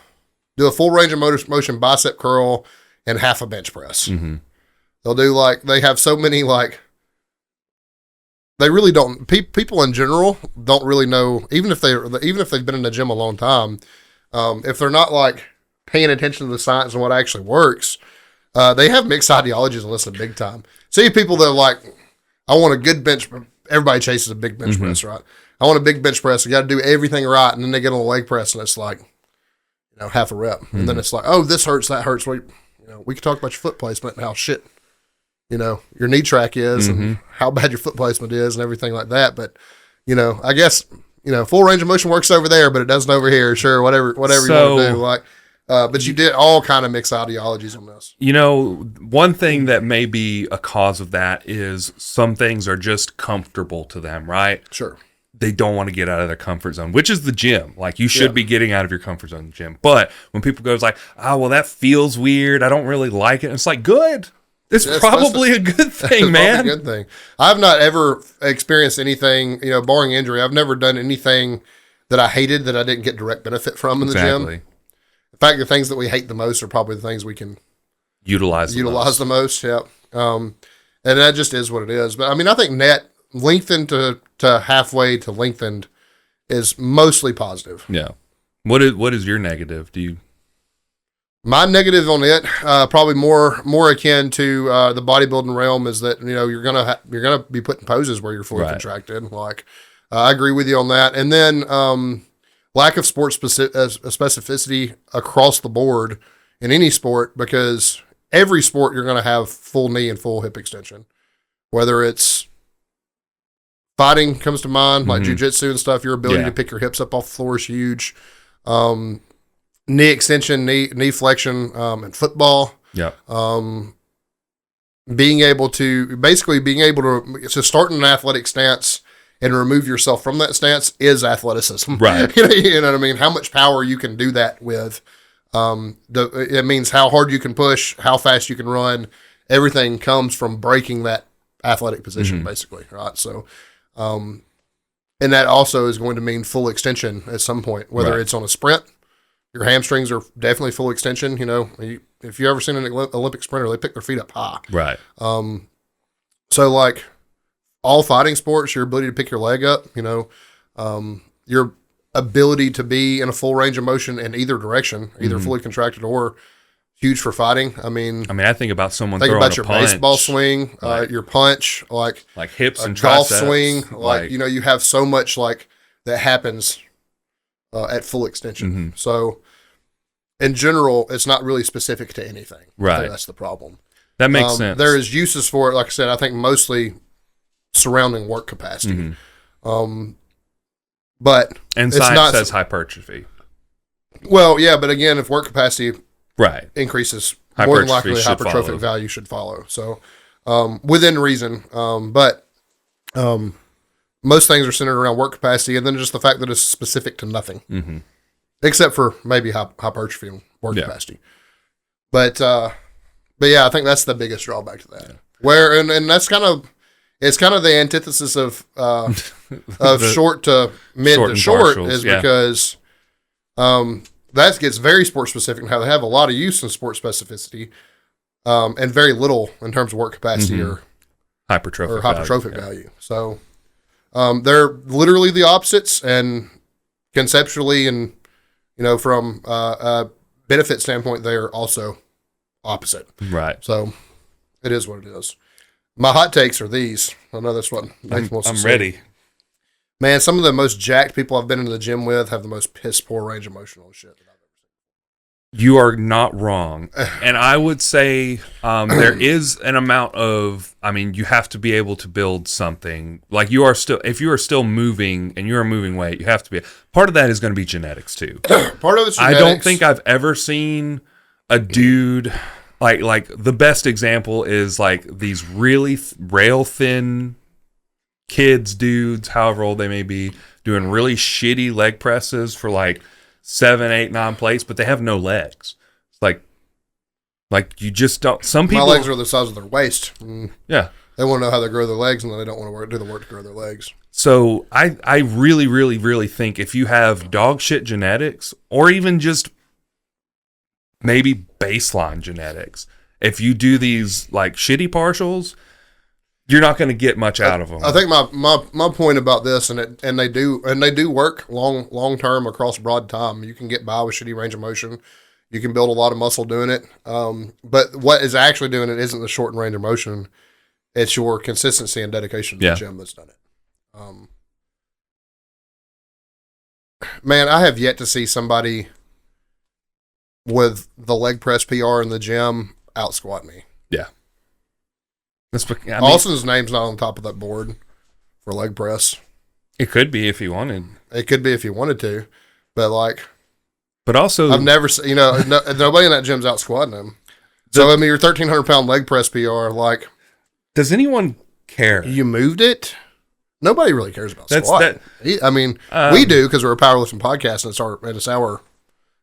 do a full range of motion bicep curl and half a bench press. Mm-hmm. They'll do they have so many they really don't. People in general don't really know, even if they've been in the gym a long time, if they're not like paying attention to the science and what actually works, they have mixed ideologies and listen big time. See people that are like, I want a good bench. Everybody chases a big bench press, right? I want a big bench press. I got to do everything right, and then they get on the leg press, and it's like, half a rep, and then it's like, oh, this hurts, that hurts. We can talk about your foot placement and how shit, your knee track is, and how bad your foot placement is, and everything like that. But I guess full range of motion works over there, but it doesn't over here. Sure, whatever you want to do. But you did all kind of mix ideologies on this. One thing that may be a cause of that is some things are just comfortable to them, right? Sure. They don't want to get out of their comfort zone, which is the gym. Like, you should be getting out of your comfort zone in the gym. But when people go like, oh, well, that feels weird, I don't really like it. And it's like, good. It's probably a good thing, man. Probably a good thing. I've not ever experienced anything, barring injury. I've never done anything that I hated that I didn't get direct benefit from in the gym. In fact, the things that we hate the most are probably the things we can utilize the most. Yeah. And that just is what it is. But I mean, I think net lengthened to halfway to lengthened is mostly positive. Yeah. What is your negative? My negative on it, probably more akin to the bodybuilding realm, is that you're gonna be putting poses where you're fully contracted. Like, I agree with you on that. And then lack of sport specificity across the board in any sport, because every sport you're gonna have full knee and full hip extension, whether it's fighting comes to mind, like jiu-jitsu and stuff. Your ability to pick your hips up off the floor is huge. Knee extension, knee flexion, in football. Yeah. Being able to start in an athletic stance and remove yourself from that stance is athleticism. Right. You know what I mean? How much power you can do that with. It means how hard you can push, how fast you can run. Everything comes from breaking that athletic position, basically. Right. So, and that also is going to mean full extension at some point, whether it's on a sprint. Your hamstrings are definitely full extension. If you ever seen an Olympic sprinter, they pick their feet up high. Right. So like all fighting sports, your ability to pick your leg up, your ability to be in a full range of motion in either direction, either fully contracted or huge for fighting. I mean, I think about someone think throwing about your punch, baseball swing, your punch, like hips and golf triceps, swing, you have so much that happens at full extension. So in general, it's not really specific to anything. Right. That's the problem. That makes sense. There is uses for it. Like I said, I think mostly surrounding work capacity. But and science says hypertrophy. Well, yeah, but again, if work capacity increases, more than likely hypertrophic value should follow. So within reason. But most things are centered around work capacity, and then just the fact that it's specific to nothing, except for maybe hypertrophy and work capacity. But yeah, I think that's the biggest drawback to that. Where and that's it's kind of the antithesis of short to mid to short is because that gets very sport specific and how they have a lot of use in sport specificity, and very little in terms of work capacity or hypertrophic value. So they're literally the opposites, and conceptually and from a benefit standpoint, they're also opposite. Right. So it is what it is. My hot takes are these. I know that's what Nathan wants to I'm say. ready. Man, some of the most jacked people I've been into the gym with have the most piss poor range of motion on shit that I've ever seen. You are not wrong. And I would say there is an amount of, you have to be able to build something. Like if you are still moving and you're a moving weight, you have to be. Part of that is going to be genetics too. Part of it's genetics. I don't think I've ever seen a dude, like the best example is like these really rail thin dudes, however old they may be, doing really shitty leg presses for like 7, 8, 9 plates, but they have no legs. It's like you just don't. Some people, my legs are the size of their waist. Yeah, they want to know how they grow their legs, and then they don't want to do the work to grow their legs. So I really, really, really think if you have dog shit genetics, or even just maybe baseline genetics, if you do these like shitty partials, you're not going to get much out of them. I think my point about this, and they do work long term across broad time. You can get by with shitty range of motion. You can build a lot of muscle doing it. But what is actually doing it isn't the short range of motion. It's your consistency and dedication to the gym that's done it. Man, I have yet to see somebody with the leg press PR in the gym out squat me. Yeah. Austin's name's not on top of that board for leg press. It could be if he wanted. It could be if he wanted to, but also I've never seen. Nobody in that gym's out squatting him. So your 1,300 pound leg press PR, like, does anyone care? You moved it. Nobody really cares about squatting. We do because we're a powerlifting podcast and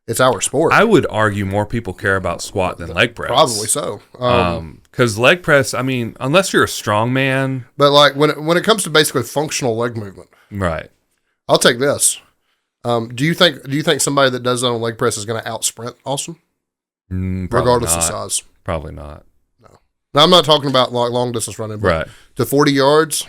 it's our sport. I would argue more people care about squat than leg press. Probably so. Because leg press, unless you're a strong man. But like when it comes to basically functional leg movement, right? I'll take this. Do you think somebody that does that on leg press is going to out sprint Austin, regardless of size? Probably not. No. Now I'm not talking about like long distance running, but right to 40 yards.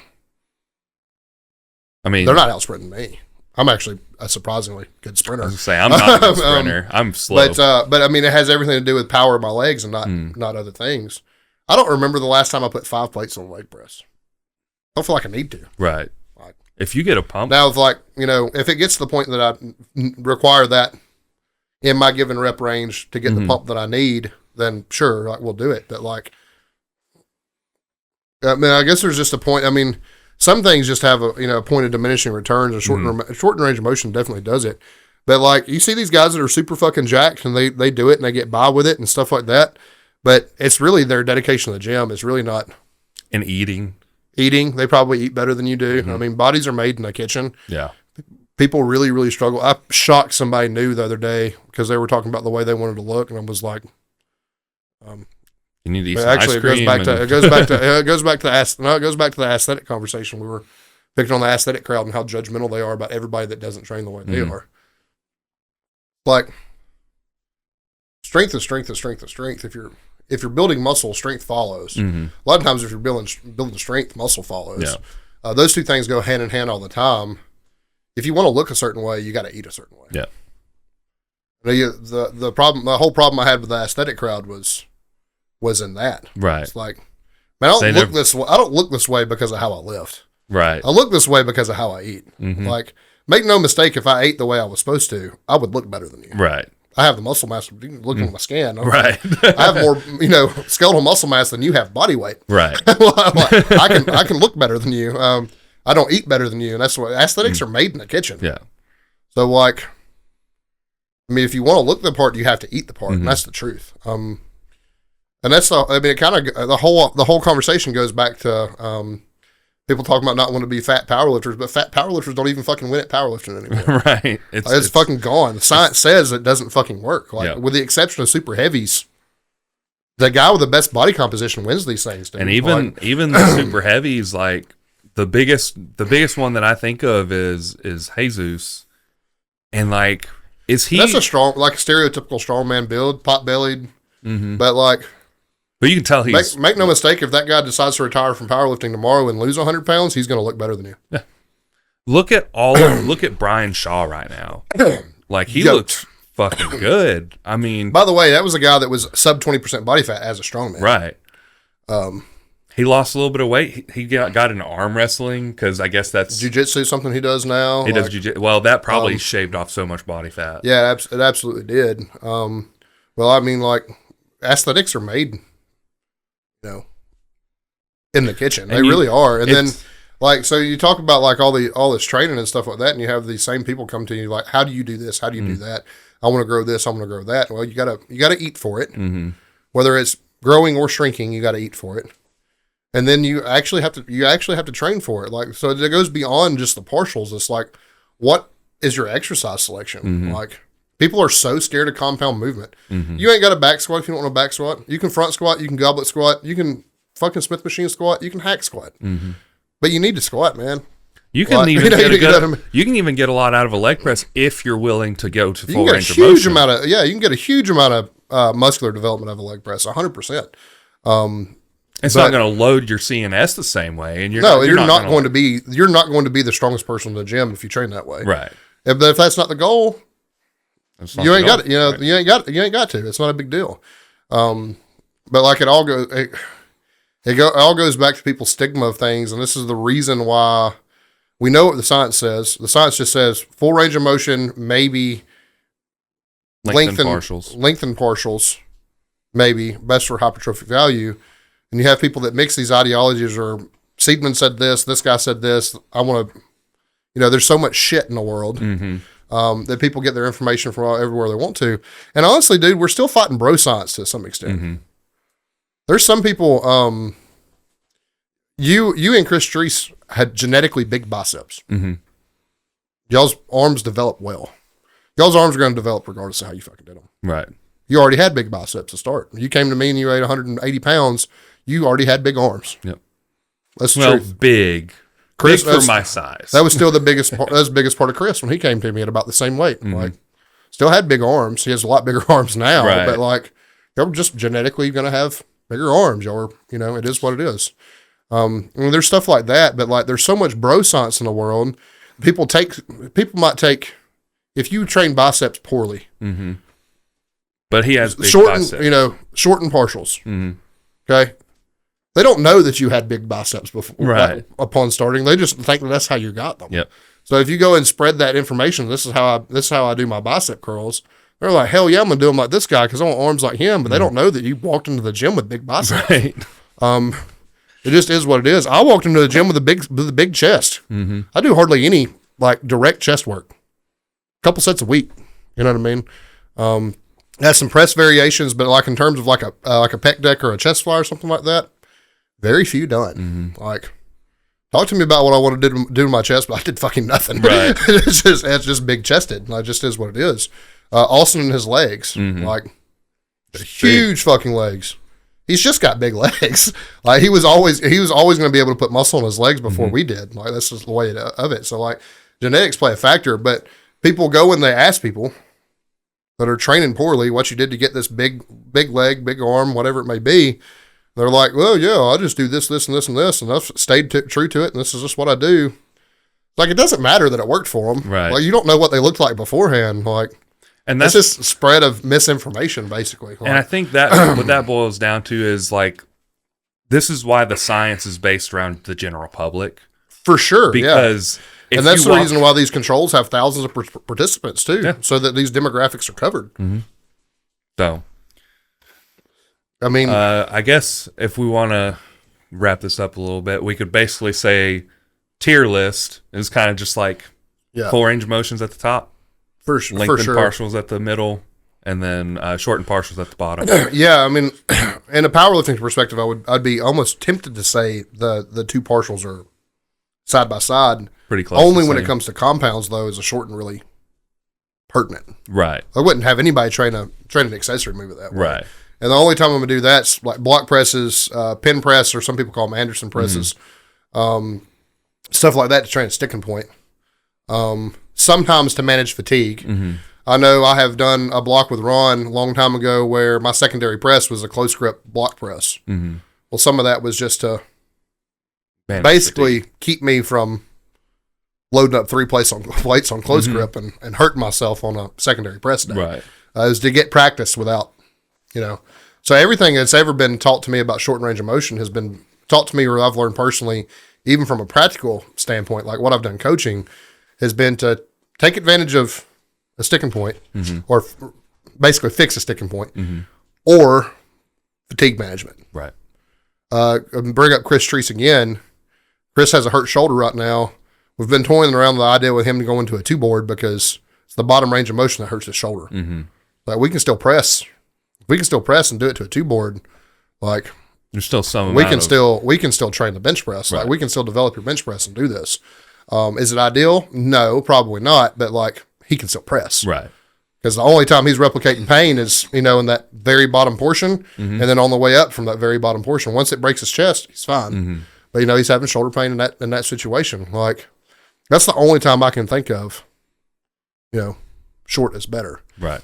They're not out sprinting me. I'm actually a surprisingly good sprinter. I was gonna say, I'm not a good sprinter. I'm slow. But it has everything to do with power of my legs and not other things. I don't remember the last time I put 5 plates on a leg press. I don't feel like I need to. Right. Like, if you get a pump. Now, if it gets to the point that I require that in my given rep range to get the pump that I need, then sure, we'll do it. But I guess there's just a point. Some things just have a point of diminishing returns, and shortened range of motion definitely does it. But you see these guys that are super fucking jacked, and they do it and they get by with it and stuff like that. But it's really their dedication to the gym. It's really not. And eating. They probably eat better than you do. Bodies are made in the kitchen. Yeah. People really, really struggle. I shocked somebody new the other day because they were talking about the way they wanted to look, and I was like, you need to eat some ice cream. It goes back to the aesthetic conversation. We were picking on the aesthetic crowd and how judgmental they are about everybody that doesn't train the way they are. Like, strength is strength is strength is strength. If you're building muscle, strength follows. A lot of times, if you're building strength, muscle follows. Yeah. Those two things go hand in hand all the time. If you want to look a certain way, you got to eat a certain way. Yeah. The whole problem I had with the aesthetic crowd was in that. Right. It's like, man, I don't look this way because of how I lift. Right. I look this way because of how I eat. Like, make no mistake, if I ate the way I was supposed to, I would look better than you. Right. I have the muscle mass. You can look at my scan. Right. I have more, skeletal muscle mass than you have body weight. Right. I can look better than you. I don't eat better than you, and that's why aesthetics are made in the kitchen. Yeah. So if you want to look the part, you have to eat the part, and that's the truth. And that's the whole conversation goes back to people talking about not wanting to be fat powerlifters, but fat powerlifters don't even fucking win at powerlifting anymore. Right. It's fucking gone. The science says it doesn't fucking work. With the exception of super heavies, the guy with the best body composition wins these things. Dude. And even the super heavies, the biggest one that I think of is Jesus, and is he? That's a strong, stereotypical strongman build, pot bellied, but But you can tell he's... Make no mistake, if that guy decides to retire from powerlifting tomorrow and lose 100 pounds, he's going to look better than you. Yeah. Look at Brian Shaw right now. He looks fucking good. I mean, by the way, that was a guy that was sub 20% body fat as a strongman. Right. He lost a little bit of weight. He got into arm wrestling because I guess that's jiu-jitsu, something he does now. He does jiu-jitsu. Well, that probably shaved off so much body fat. Yeah, it absolutely did. Well, I mean, like, aesthetics are made, in the kitchen. They really are. And then, like, so you talk about like all this training and stuff like that, and you have these same people come to you like, how do you do this? How do you do that? I want to grow this. I want to grow that. Well, you gotta eat for it. Mm-hmm. Whether it's growing or shrinking, you got to eat for it. And then you actually have to train for it. Like, so it goes beyond just the partials. It's like, what is your exercise selection? Mm-hmm. Like, people are so scared of compound movement. Mm-hmm. You ain't got a back squat if you don't want a back squat. You can front squat. You can goblet squat. You can fucking Smith machine squat. You can hack squat. Mm-hmm. But you need to squat, man. You can even you can even get a lot out of a leg press if you're willing to go to full range of motion. You can get a huge amount of muscular development of a leg press, 100%. It's not going to load your CNS the same way, and you're not going to be the strongest person in the gym if you train that way, right? If that's not the goal, you ain't got it. You ain't got to. It's not a big deal. But like it all goes back to people's stigma of things, and this is the reason why we know what the science says. The science just says full range of motion, maybe lengthened partials, maybe best for hypertrophic value. And you have people that mix these ideologies, or Seidman said this guy said this. I want to, there's so much shit in the world that people get their information from everywhere they want to. And honestly, dude, we're still fighting bro science to some extent. Mm-hmm. There's some people, you and Chris Streese had genetically big biceps. Mm-hmm. Y'all's arms develop well. Y'all's arms are going to develop regardless of how you fucking did them. Right. You already had big biceps to start. You came to me and you weighed 180 pounds. You already had big arms. Yep. That's the truth. Big. Chris, big for my size. That was still the biggest part. That was the biggest part of Chris when he came to me at about the same weight. Mm-hmm. Like, still had big arms. He has a lot bigger arms now. Right. But like, you're just genetically going to have bigger arms. Or it is what it is. There's stuff like that. But like, there's so much bro science in the world. People might take, if you train biceps poorly. Mm-hmm. But he has big biceps. Shorten partials. Mm-hmm. Okay. They don't know that you had big biceps before, right? Upon starting, they just think that's how you got them. Yep. So if you go and spread that information, this is how I do my bicep curls. They're like, hell yeah, I'm gonna do them like this guy because I want arms like him. But they don't know that you walked into the gym with big biceps. Right. It just is what it is. I walked into the gym with a big chest. Mm-hmm. I do hardly any like direct chest work. A couple sets a week. You know what I mean? Has some press variations, but like in terms of like a pec deck or a chest fly or something like that, very few done. Mm-hmm. Like, talk to me about what I want to do to my chest, but I did fucking nothing. Right. it's just big chested. Like, just is what it is. Austin and his legs, like huge fucking legs. He's just got big legs. Like he was always going to be able to put muscle on his legs before we did. Like that's just the way of it. So like genetics play a factor, but people go and they ask people that are training poorly what you did to get this big leg, big arm, whatever it may be. They're like, well, yeah, I just do this, this, and this, and this, and I've stayed true to it, and this is just what I do. Like, it doesn't matter that it worked for them. Right. Like, you don't know what they looked like beforehand. Like, and that's just spread of misinformation, basically. Like, and I think that what that boils down to is, like, this is why the science is based around the general public. For sure, because and that's the reason why these controls have thousands of participants, too, so that these demographics are covered. Mm-hmm. So... I mean, I guess if we want to wrap this up a little bit, we could basically say tier list is kind of just like full range of motions at the top, lengthened partials at the middle, and then shortened partials at the bottom. Yeah, I mean, in a powerlifting perspective, I'd be almost tempted to say the two partials are side by side, pretty close. Only when it comes to compounds, though, is a shortened really pertinent. Right. I wouldn't have anybody train an accessory move it that way. Right. And the only time I'm going to do that's like block presses, pin press, or some people call them Anderson presses, stuff like that to train a sticking point. Sometimes to manage fatigue. Mm-hmm. I know I have done a block with Ron a long time ago where my secondary press was a close grip block press. Mm-hmm. Well, some of that was just to basically keep me from loading up 3 plates on close grip and hurting myself on a secondary press day. Right. Is to get practice without, So everything that's ever been taught to me about short range of motion has been taught to me, or I've learned personally, even from a practical standpoint, like what I've done coaching, has been to take advantage of a sticking point, or basically fix a sticking point, or fatigue management. Right. Bring up Chris Treese again. Chris has a hurt shoulder right now. We've been toying around the idea with him to go into a 2-board because it's the bottom range of motion that hurts his shoulder. Like we can still press. We can still press and do it to a 2-board. Like there's still some. We can still train the bench press. Right. Like we can still develop your bench press and do this. Is it ideal? No, probably not. But like he can still press. Right. Because the only time he's replicating pain is, in that very bottom portion, and then on the way up from that very bottom portion. Once it breaks his chest, he's fine. But he's having shoulder pain in that situation. Like that's the only time I can think of. Short is better. Right.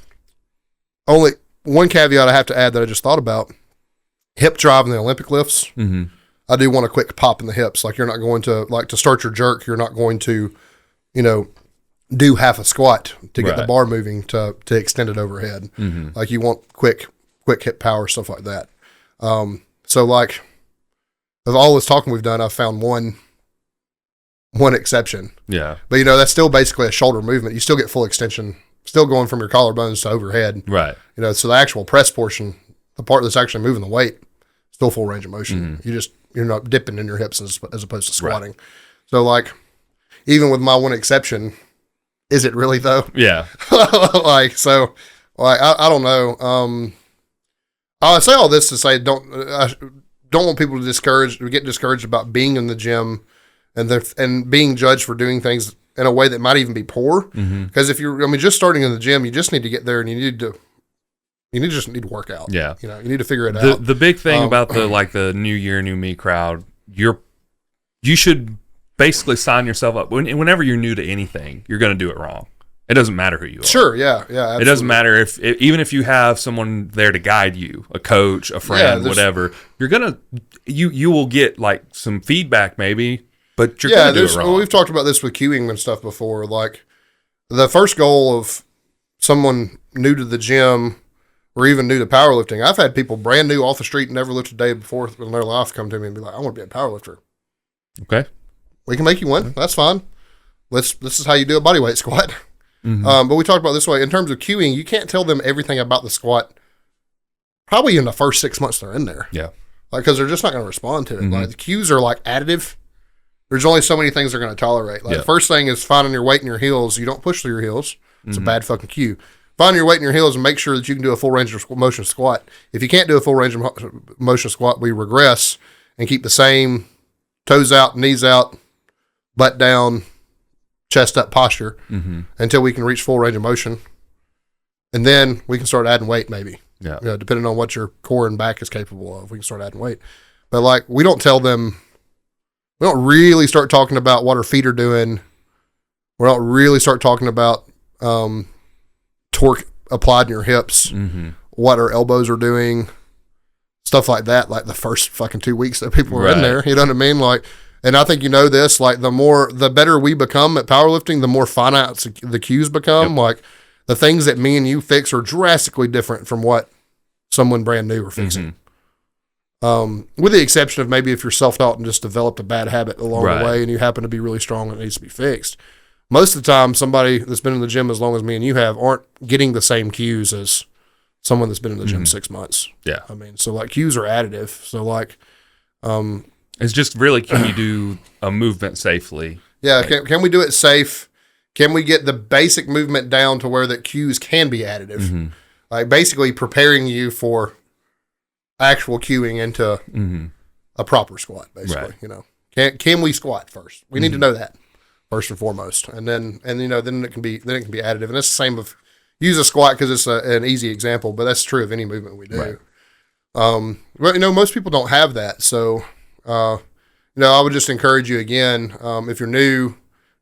Only one caveat I have to add that I just thought about: hip drive in the Olympic lifts. I do want a quick pop in the hips. Like you're not going to to start your jerk. You're not going to, do half a squat to get the bar moving to extend it overhead. Like you want quick hip power, stuff like that. So like of all this talking we've done, I've found one exception. Yeah. But that's still basically a shoulder movement. You still get full extension, still going from your collarbones to overhead. Right. So the actual press portion, the part that's actually moving the weight, still full range of motion. You're not dipping in your hips as opposed to squatting. Right. So like even with my one exception, is it really though? Yeah. I don't know. I say all this to say don't want people to get discouraged about being in the gym and being judged for doing things in a way that might even be poor. Because if you're, just starting in the gym, you just need to get there and you need to work out. Yeah. You need to figure it out. The big thing about the new year, new me crowd, you should basically sign yourself up. Whenever you're new to anything, you're going to do it wrong. It doesn't matter who you are. Sure, yeah, absolutely. It doesn't matter even if you have someone there to guide you, a coach, a friend, whatever. You're gonna you will get like some feedback maybe, but you're gonna do it wrong. We've talked about this with cueing and stuff before. Like the first goal of someone new to the gym or even new to powerlifting, I've had people brand new off the street, never lifted a day before in their life, come to me and be like, "I want to be a powerlifter." Okay. We can make you one. That's fine. This is how you do a bodyweight squat. But we talked about this way in terms of cueing. You can't tell them everything about the squat. Probably in the first 6 months they're in there. Yeah. Because they're just not going to respond to it. Like the cues are like additive. There's only so many things they're going to tolerate. Like the first thing is finding your weight in your heels. You don't push through your heels. It's a bad fucking cue. Find your weight in your heels and make sure that you can do a full range of motion squat. If you can't do a full range of motion squat, we regress and keep the same toes out, knees out, butt down, chest up posture until we can reach full range of motion. And then we can start adding weight maybe. Yeah. Depending on what your core and back is capable of, we can start adding weight. But like we don't really start talking about what our feet are doing. We don't really start talking about torque applied in your hips, what our elbows are doing, stuff like that, like the first fucking 2 weeks that people are in there. You know what I mean? Like, and I think this, like the better we become at powerlifting, the more finite the cues become. Yep. Like the things that me and you fix are drastically different from what someone brand new are fixing. With the exception of maybe if you're self-taught and just developed a bad habit along the way and you happen to be really strong and it needs to be fixed. Most of the time, somebody that's been in the gym as long as me and you have aren't getting the same cues as someone that's been in the gym 6 months. Yeah. So like cues are additive. So like, it's just really, can you do a movement safely? Yeah. Can we do it safe? Can we get the basic movement down to where the cues can be additive? Like basically preparing you for actual cueing into a proper squat, basically. Can we squat first? We need to know that first and foremost, and then it can be additive. And that's the same of use a squat because it's an easy example, but that's true of any movement we do. But most people don't have that, so I would just encourage you again, if you're new,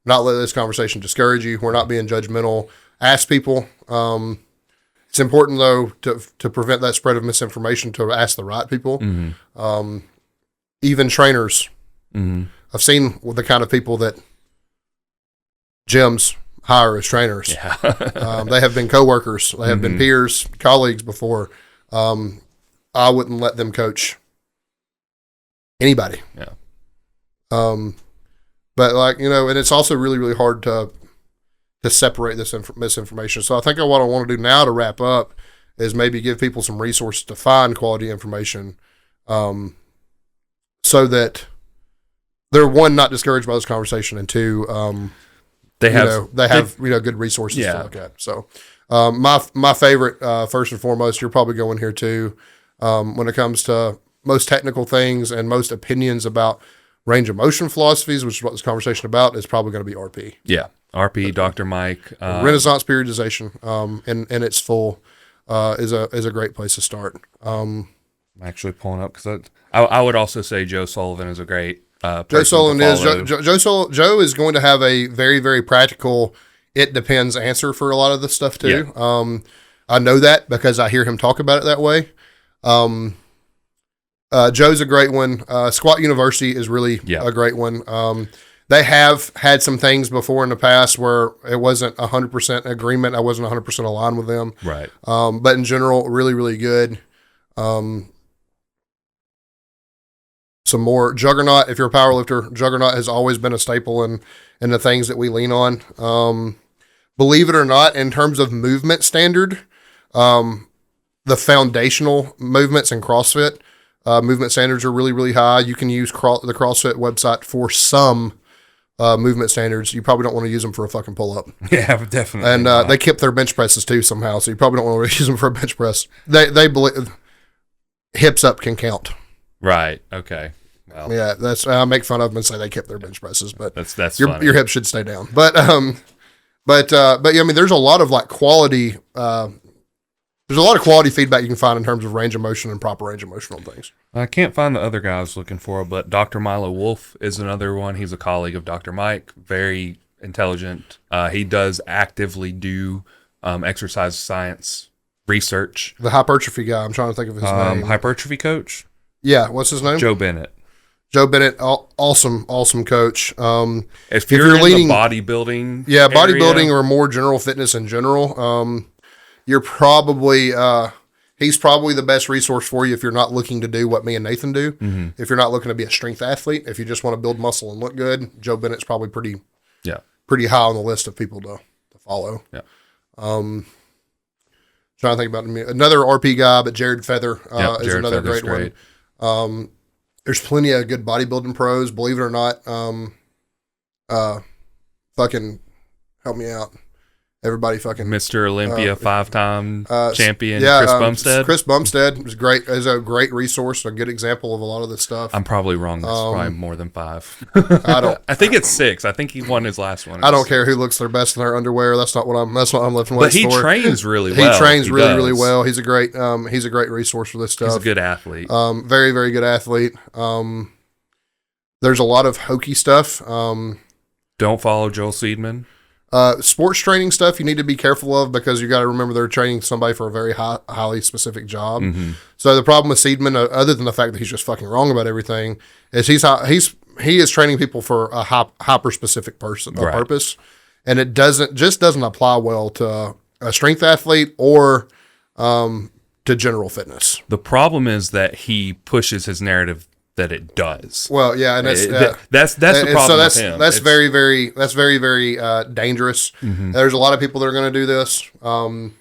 not let this conversation discourage you. We're not being judgmental. Ask people. It's important though to prevent that spread of misinformation to ask the right people. Even trainers. I've seen the kind of people that gyms hire as trainers. Yeah. They have been coworkers. They have been peers, colleagues before. I wouldn't let them coach anybody. Yeah. But like, and it's also really, really hard to separate this misinformation. So I think what I want to do now to wrap up is maybe give people some resources to find quality information, so that they're, one, not discouraged by this conversation, and two, they have good resources to look at. So my favorite, first and foremost, you're probably going here too, when it comes to most technical things and most opinions about range of motion philosophies, which is what this conversation about, is probably going to be RP. Yeah. RP, Dr. Mike. Renaissance periodization, in its full, is a great place to start. I'm actually pulling up because I would also say Joe Sullivan is a great Joe Sullivan is Joe is going to have a very, very practical, it depends answer for a lot of this stuff too. Yeah. I know that because I hear him talk about it that way. Joe's a great one. Squat University is really a great one. They have had some things before in the past where it wasn't 100% agreement. I wasn't 100% aligned with them. Right. But in general, really, really good. Some more Juggernaut. If you're a power lifter, Juggernaut has always been a staple in the things that we lean on. Believe it or not, in terms of movement standard, the foundational movements in CrossFit, movement standards are really, really high. You can use the CrossFit website for some movement standards. You probably don't want to use them for a fucking pull-up. Yeah, definitely. And they kept their bench presses too somehow, so you probably don't want to use them for a bench press. They believe hips up can count. Right. Okay. Well, yeah, that's I make fun of them and say they kept their bench presses, but that's your hips should stay down. But yeah, I mean, there's a lot of like quality. There's a lot of quality feedback you can find in terms of range of motion and proper range of motion on things. I can't find the other guy I was looking for, but Dr. Milo Wolf is another one. He's a colleague of Dr. Mike, very intelligent. He does actively do exercise science research. The hypertrophy guy, I'm trying to think of his name. Hypertrophy coach? Yeah, what's his name? Joe Bennett. Joe Bennett, awesome coach. If you're leaning bodybuilding, bodybuilding or more general fitness in general, you're probably he's probably the best resource for you if you're not looking to do what me and Nathan do. Mm-hmm. If you're not looking to be a strength athlete, if you just want to build muscle and look good, Joe Bennett's probably pretty high on the list of people to follow. Yeah. Trying to think about another RP guy, but Jared Feather is another great one. There's plenty of good bodybuilding pros, believe it or not. Fucking help me out. Everybody fucking Mr. Olympia, 5-time champion, Chris Bumstead. Chris Bumstead is great. Is a great resource, a good example of a lot of this stuff. I'm probably wrong. That's probably more than 5. I think it's 6. I think he won his last one. I don't care who looks their best in their underwear. That's not what I'm lifting weights for. But he trains really well. He trains really well. He's a great resource for this stuff. He's a good athlete. Very, very good athlete. There's a lot of hokey stuff. Don't follow Joel Seedman. Sports training stuff you need to be careful of because you got to remember they're training somebody for a very highly specific job. Mm-hmm. So the problem with Seedman, other than the fact that he's just fucking wrong about everything, is he is training people for a hyper specific purpose, and it doesn't apply well to a strength athlete or to general fitness. The problem is that he pushes his narrative that it does. Well, yeah, and that's the problem with him. That's very, very dangerous. Mm-hmm. There's a lot of people that are going to do this. And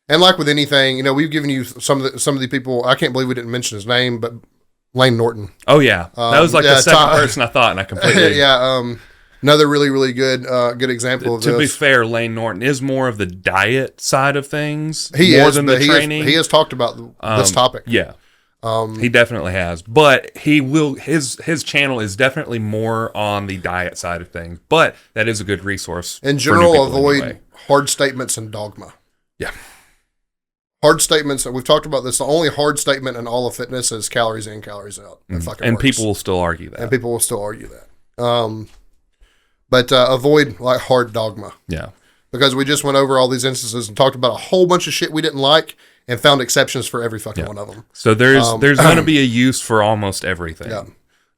like with anything, we've given you some of the people. I can't believe we didn't mention his name, but Lane Norton. Oh yeah, that was like the second person I thought, and I completely another really, really good example of this. To be fair, Lane Norton is more of the diet side of things. He has talked about this topic. Yeah. He definitely has, but his channel is definitely more on the diet side of things, but that is a good resource. In general, avoid hard statements and dogma. Yeah. Hard statements, we've talked about this, the only hard statement in all of fitness is calories in, calories out. And people will still argue that. But avoid like hard dogma. Yeah. Because we just went over all these instances and talked about a whole bunch of shit we didn't like and found exceptions for every fucking one of them. So there's going to be a use for almost everything. Yeah.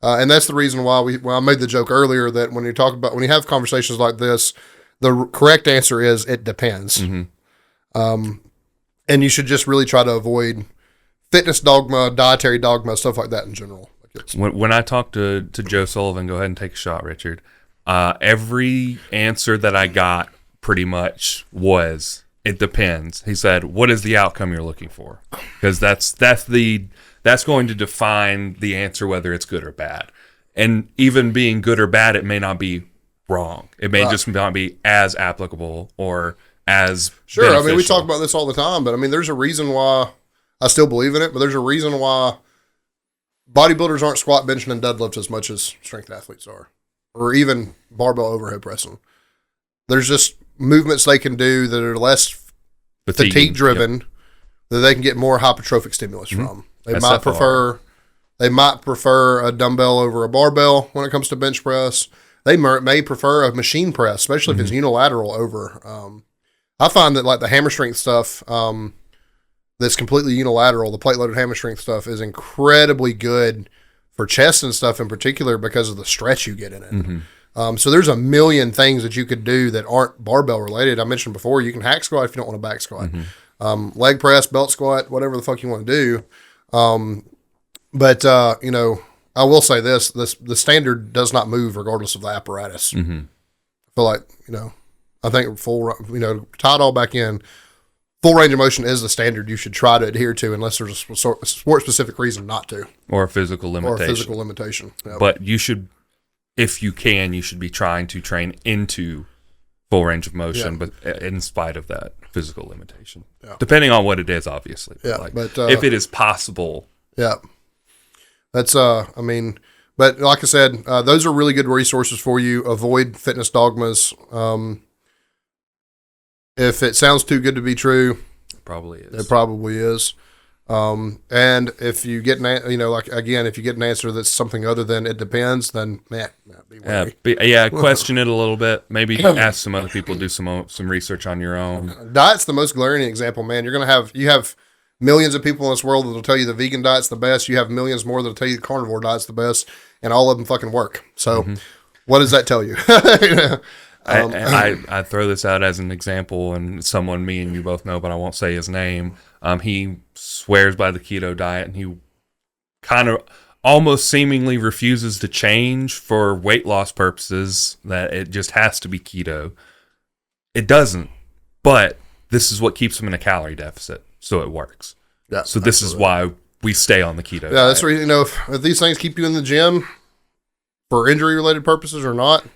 And that's the reason why I made the joke earlier that when you have conversations like this, the correct answer is it depends. And you should just really try to avoid fitness dogma, dietary dogma, stuff like that in general. When I talked to Joe Sullivan, go ahead and take a shot, Richard. Every answer that I got pretty much was, it depends. He said, what is the outcome you're looking for? Because that's going to define the answer, whether it's good or bad. And even being good or bad, it may not be wrong. It may just not be as applicable or as beneficial. I mean, we talk about this all the time, but I mean, there's a reason why I still believe in it, but there's a reason why bodybuilders aren't squat, benching, and deadlift as much as strength athletes are, or even barbell overhead pressing. There's just movements they can do that are less fatigue driven, that they can get more hypertrophic stimulus from. They might prefer a dumbbell over a barbell when it comes to bench press. They may prefer a machine press, especially if it's unilateral over. I find that like the hammer strength stuff, that's completely unilateral, the plate loaded hammer strength stuff is incredibly good for chest and stuff in particular because of the stretch you get in it. So there's a million things that you could do that aren't barbell related. I mentioned before, you can hack squat if you don't want to back squat. Leg press, belt squat, whatever the fuck you want to do. But I will say this, the standard does not move regardless of the apparatus. I feel like, I think tie it all back in, full range of motion is the standard you should try to adhere to unless there's a sport-specific reason not to. Or a physical limitation. Yep. But you should, if you can, you should be trying to train into full range of motion, but in spite of that physical limitation. Yeah. Depending on what it is, obviously. But if it is possible. Yeah. That's, but like I said, those are really good resources for you. Avoid fitness dogmas. If it sounds too good to be true, it probably is. And if you get if you get an answer that's something other than it depends, then be wary. Question it a little bit. Maybe ask some other people, do some research on your own. Diet's the most glaring example, man. You have millions of people in this world that'll tell you the vegan diet's the best. You have millions more that'll tell you the carnivore diet's the best, and all of them fucking work. So, what does that tell you? I throw this out as an example, and someone me and you both know, but I won't say his name. He swears by the keto diet, and he kind of almost seemingly refuses to change for weight loss purposes, that it just has to be keto. It doesn't, but this is what keeps him in a calorie deficit, so it works. Yeah. So this is why we stay on the keto diet. That's where, if these things keep you in the gym for injury-related purposes or not,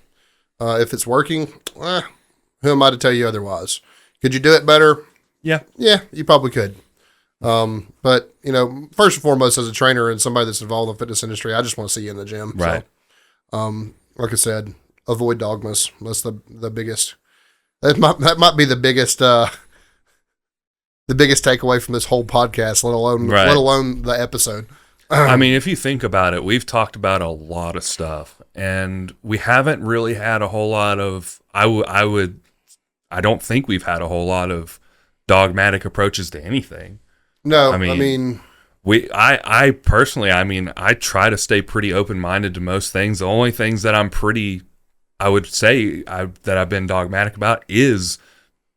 if it's working, who am I to tell you otherwise? Could you do it better? Yeah, you probably could. But first and foremost, as a trainer and somebody that's involved in the fitness industry, I just want to see you in the gym. Right. So, like I said, avoid dogmas. That's the biggest. That might be the biggest. The biggest takeaway from this whole podcast, let alone the episode. I mean, if you think about it, we've talked about a lot of stuff, and we haven't really had a whole lot of. I don't think we've had a whole lot of dogmatic approaches to anything. No, I personally, I try to stay pretty open-minded to most things. The only things that I would say that I've been dogmatic about is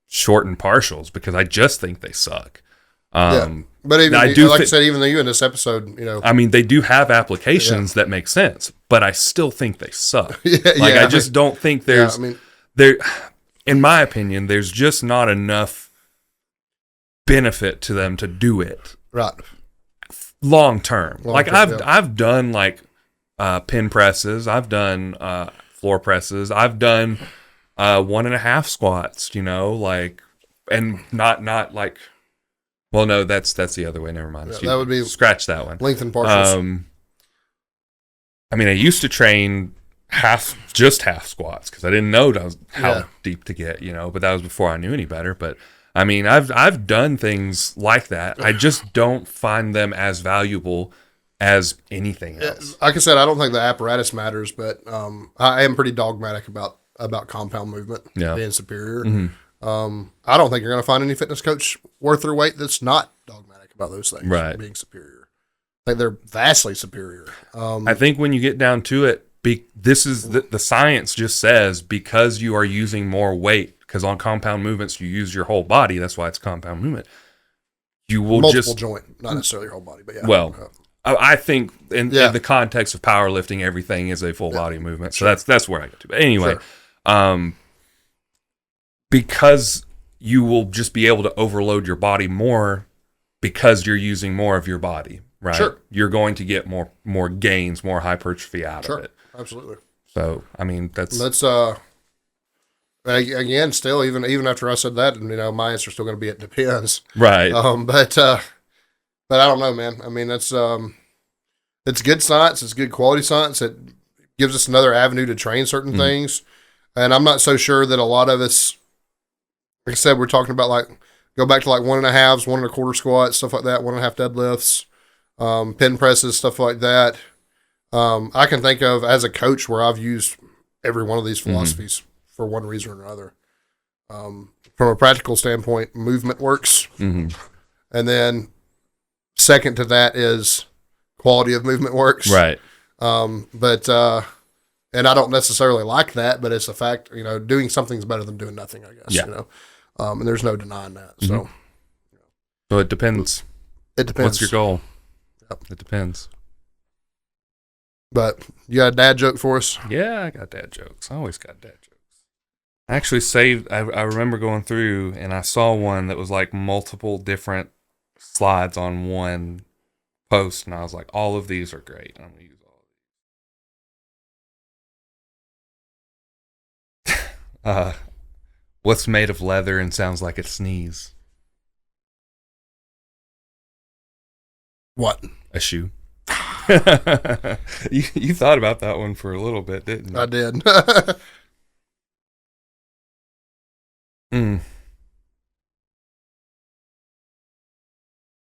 shortened partials, because I just think they suck. But even, I said, even though you in this episode, they do have applications that make sense, but I still think they suck. I just don't think there's in my opinion, there's just not enough benefit to them to do it right long term. I've done pin presses, I've done floor presses, I've done 1.5 squats, and not like. Well, no, that's the other way. Never mind. That would be scratch that one. Lengthened partials. I used to train half squats because I didn't know how deep to get, but that was before I knew any better. But I've done things like that. I just don't find them as valuable as anything else. Like I said, I don't think the apparatus matters, but I am pretty dogmatic about compound movement being superior. Mm-hmm. I don't think you're going to find any fitness coach worth their weight that's not dogmatic about those things being superior. I think they're vastly superior. I think when you get down to it, this is the science just says because you are using more weight, because on compound movements you use your whole body. That's why it's compound movement. You will multiple joint, not necessarily your whole body, but yeah. Well, I think in the context of powerlifting, everything is a full body movement. So that's where I get to. But anyway, because you will just be able to overload your body more because you're using more of your body, right? Sure. You're going to get more gains, more hypertrophy out of it. Absolutely. So, I mean, that's again, still, even after I said that, my answer's still going to be it depends. Right. But I don't know, man. I mean, it's good science. It's good quality science. It gives us another avenue to train certain things. And I'm not so sure that a lot of us, like I said, we're talking about go back to 1.5s, 1 1/4 squats, stuff like that, 1.5 deadlifts, pin presses, stuff like that. I can think of as a coach where I've used every one of these philosophies for one reason or another. From a practical standpoint, movement works. And then second to that is quality of movement works. right. And I don't necessarily like that, but it's a fact, doing something's better than doing nothing, I guess, and there's no denying that. So it depends. It depends. What's your goal? Yep. It depends. But you got a dad joke for us? Yeah, I got dad jokes. I always got dad jokes. I actually saved, I remember going through and I saw one that was like multiple different slides on one post, and I was like, all of these are great. I'm going to use all of these. What's made of leather and sounds like it sneeze? What? A shoe. You thought about that one for a little bit, didn't you? I did.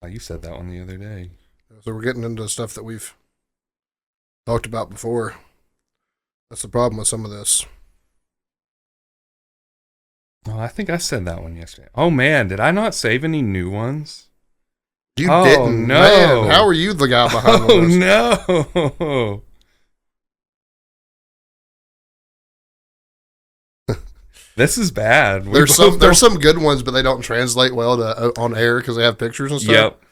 Oh, you said that one the other day. So we're getting into stuff that we've talked about before. That's the problem with some of this. Oh, I think I said that one yesterday. Oh man, did I not save any new ones? You didn't. No. Man, how are you the guy behind this? Oh no. This is bad. There's some good ones, but they don't translate well to on air because they have pictures and stuff. Yep.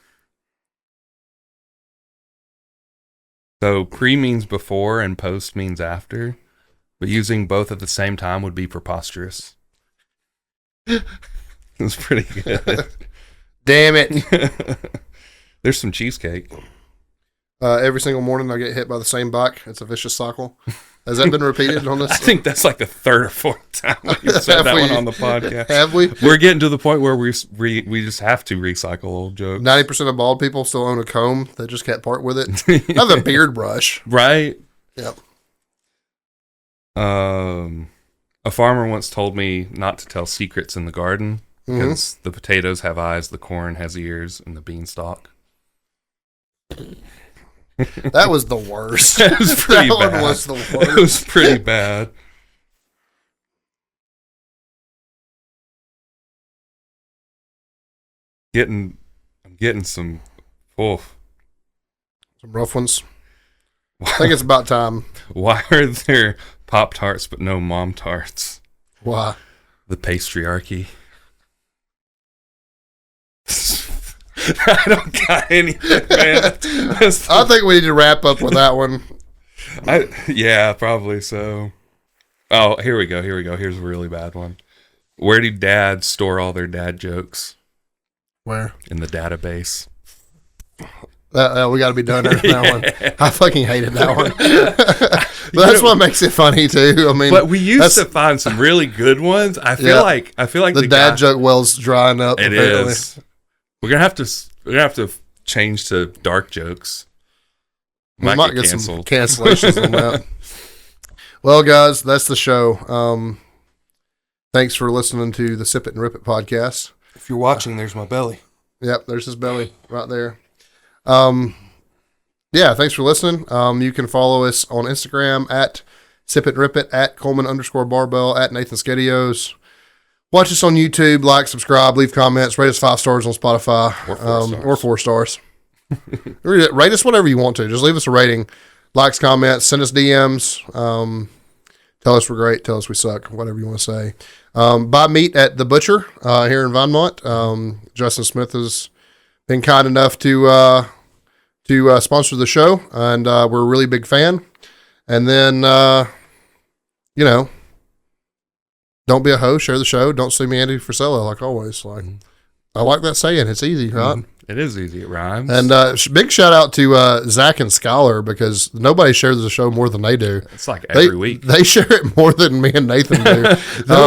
So pre means before and post means after, but using both at the same time would be preposterous. It's pretty good. Damn it. There's some cheesecake. Every single morning I get hit by the same bike. It's a vicious cycle. Has that been repeated on this? I think that's like the third or fourth time we've said that one on the podcast. Have we? We're getting to the point where we just have to recycle old jokes. 90% of bald people still own a comb. They just can't part with it. I have a beard brush. Right? Yep. A farmer once told me not to tell secrets in the garden because the potatoes have eyes, the corn has ears, and the beanstalk. That was the worst. That was pretty bad. One was the worst. It was pretty bad. I'm getting some rough ones. I think it's about time. Why are there Pop-Tarts but no Mom-Tarts? Why? The patriarchy. I don't got anything, man. I think we need to wrap up with that one. Yeah, probably so. Oh, here we go. Here's a really bad one. Where do dads store all their dad jokes? Where? In the database. We got to be done with that one. I fucking hated that one. But that's what makes it funny too. I mean, but we used to find some really good ones. I feel like the dad joke well's drying up. It apparently is. We're gonna have to change to dark jokes. We might get some cancellations on that. Well, guys, that's the show. Thanks for listening to the Sip It and Rip It podcast. If you're watching, there's my belly. Yep, there's his belly right there. Yeah, thanks for listening. You can follow us on Instagram at Sip It and Rip It, at Coleman_Barbell, at Nathan Skedios. Watch us on YouTube, like, subscribe, leave comments, rate us 5 stars on Spotify, or 4 stars. Rate us whatever you want to. Just leave us a rating. likes, comments, send us DMs. Tell us we're great. Tell us we suck. Whatever you want to say. Buy meat at the butcher here in Vinemont. Justin Smith has been kind enough to sponsor the show, and we're a really big fan. And then, don't be a hoe. Share the show. Don't sue me, Andy Frisella, like always. Like I like that saying. It's easy, right? It is easy. It rhymes. And big shout out to Zach and Skylar, because nobody shares the show more than they do. It's like every week. They share it more than me and Nathan do.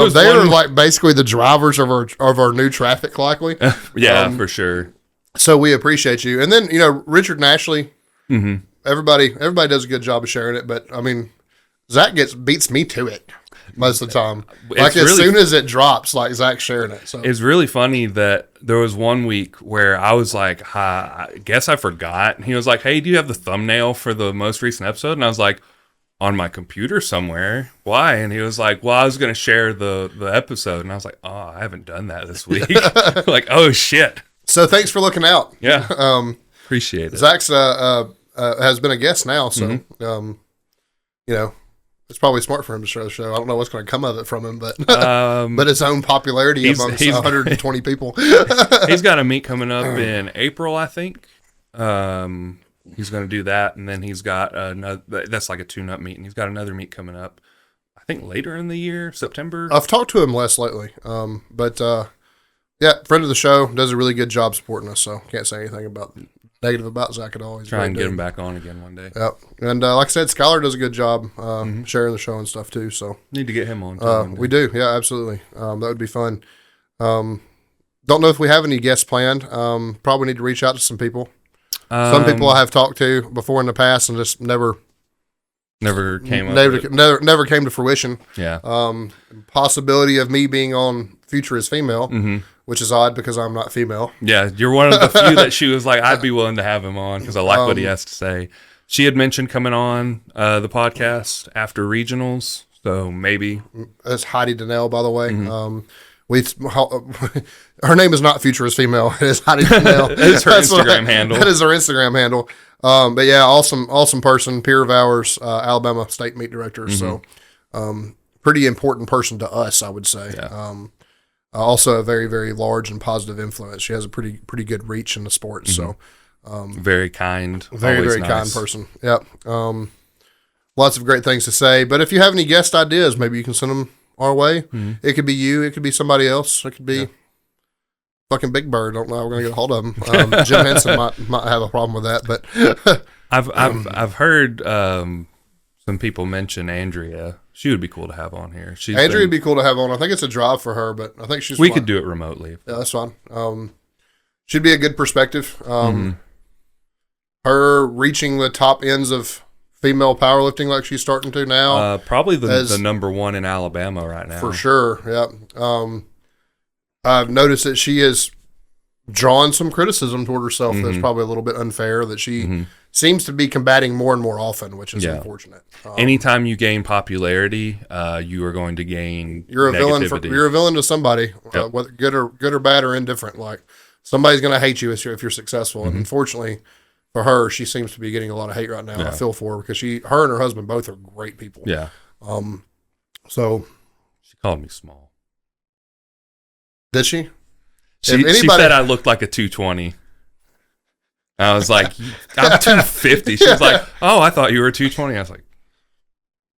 They are like basically the drivers of our new traffic, likely. Yeah, for sure. So we appreciate you. And then, Richard and Ashley, everybody does a good job of sharing it. But, I mean, Zach beats me to it most of the time. Like, as soon as it drops, like, Zach's sharing it. So it's really funny that there was one week where I was like, I guess I forgot. And he was like, hey, do you have the thumbnail for the most recent episode? And I was like, on my computer somewhere. Why? And he was like, well, I was going to share the episode. And I was like, oh, I haven't done that this week. Like, oh, shit. So thanks for looking out. Yeah. Appreciate it. Zach's has been a guest now, so it's probably smart for him to share the show. I don't know what's going to come of it from him, but but his own popularity amongst 120 people. He's got a meet coming up in April, I think. He's going to do that, and then he's got another. That's like a tune-up meet, and he's got another meet coming up, I think later in the year, September. I've talked to him less lately, but yeah, friend of the show, does a really good job supporting us, so can't say anything negative about Zach at all. He's try and get him back on again one day. Yep. And like I said, Skylar does a good job sharing the show and stuff too. So need to get him on. We do, yeah, absolutely. That would be fun. Don't know if we have any guests planned. Probably need to reach out to some people. Some people I have talked to before in the past and just never came to fruition. Yeah. Possibility of me being on Future is Female, which is odd because I'm not female. Yeah, you're one of the few that she was like, I'd be willing to have him on because I like what he has to say. She had mentioned coming on the podcast after regionals, so maybe. That's Heidi Donnell, by the way. Her name is not Future is Female. It is Heidi Donnell. It's her Instagram handle. That is her Instagram handle. But yeah, awesome person, peer of ours, Alabama State Meet Director. So, pretty important person to us, I would say. Yeah. Also a very, very large and positive influence. She has a pretty good reach in the sport. So, very kind, very, very kind person. Yep. Lots of great things to say. But if you have any guest ideas, maybe you can send them our way. It could be you. It could be somebody else. It could be fucking Big Bird. Don't know how we're gonna get a hold of him. Jim Henson might have a problem with that, but I've heard some people mention Andrea. She would be cool to have on here. Andrea would be cool to have on. I think it's a drive for her, but I think we could do it remotely. Yeah, that's fine. She'd be a good perspective. Her reaching the top ends of female powerlifting like she's starting to now. Probably the number one in Alabama right now. For sure, yeah. I've noticed that she has drawn some criticism toward herself that's probably a little bit unfair, that she seems to be combating more and more often, which is unfortunate. Anytime you gain popularity, you are going to gain you're a villain. negativity. You're a villain to somebody, whether good or bad or indifferent. Like, somebody's going to hate you if you're successful. And unfortunately for her, she seems to be getting a lot of hate right now. I feel for her because her and her husband both are great people. Yeah. So she called me small. Did she? She said I looked like a 220. I was like, I'm 250. She was like, oh, I thought you were 220. I was like,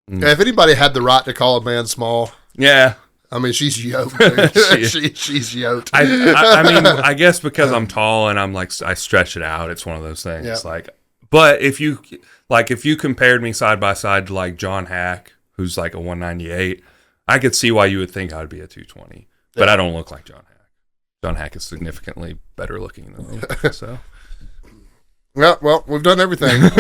if anybody had the right to call a man small, yeah. I mean, she's yoked. Dude. she's yoked. I mean, I guess because I'm tall and I'm like, I stretch it out. It's one of those things. Yeah. Like, but if you compared me side by side to like John Hack, who's like a 198, I could see why you would think I would be a 220. But I don't look like John Hack. John Hack is significantly better looking than me. So. Yeah, well, we've done everything. We've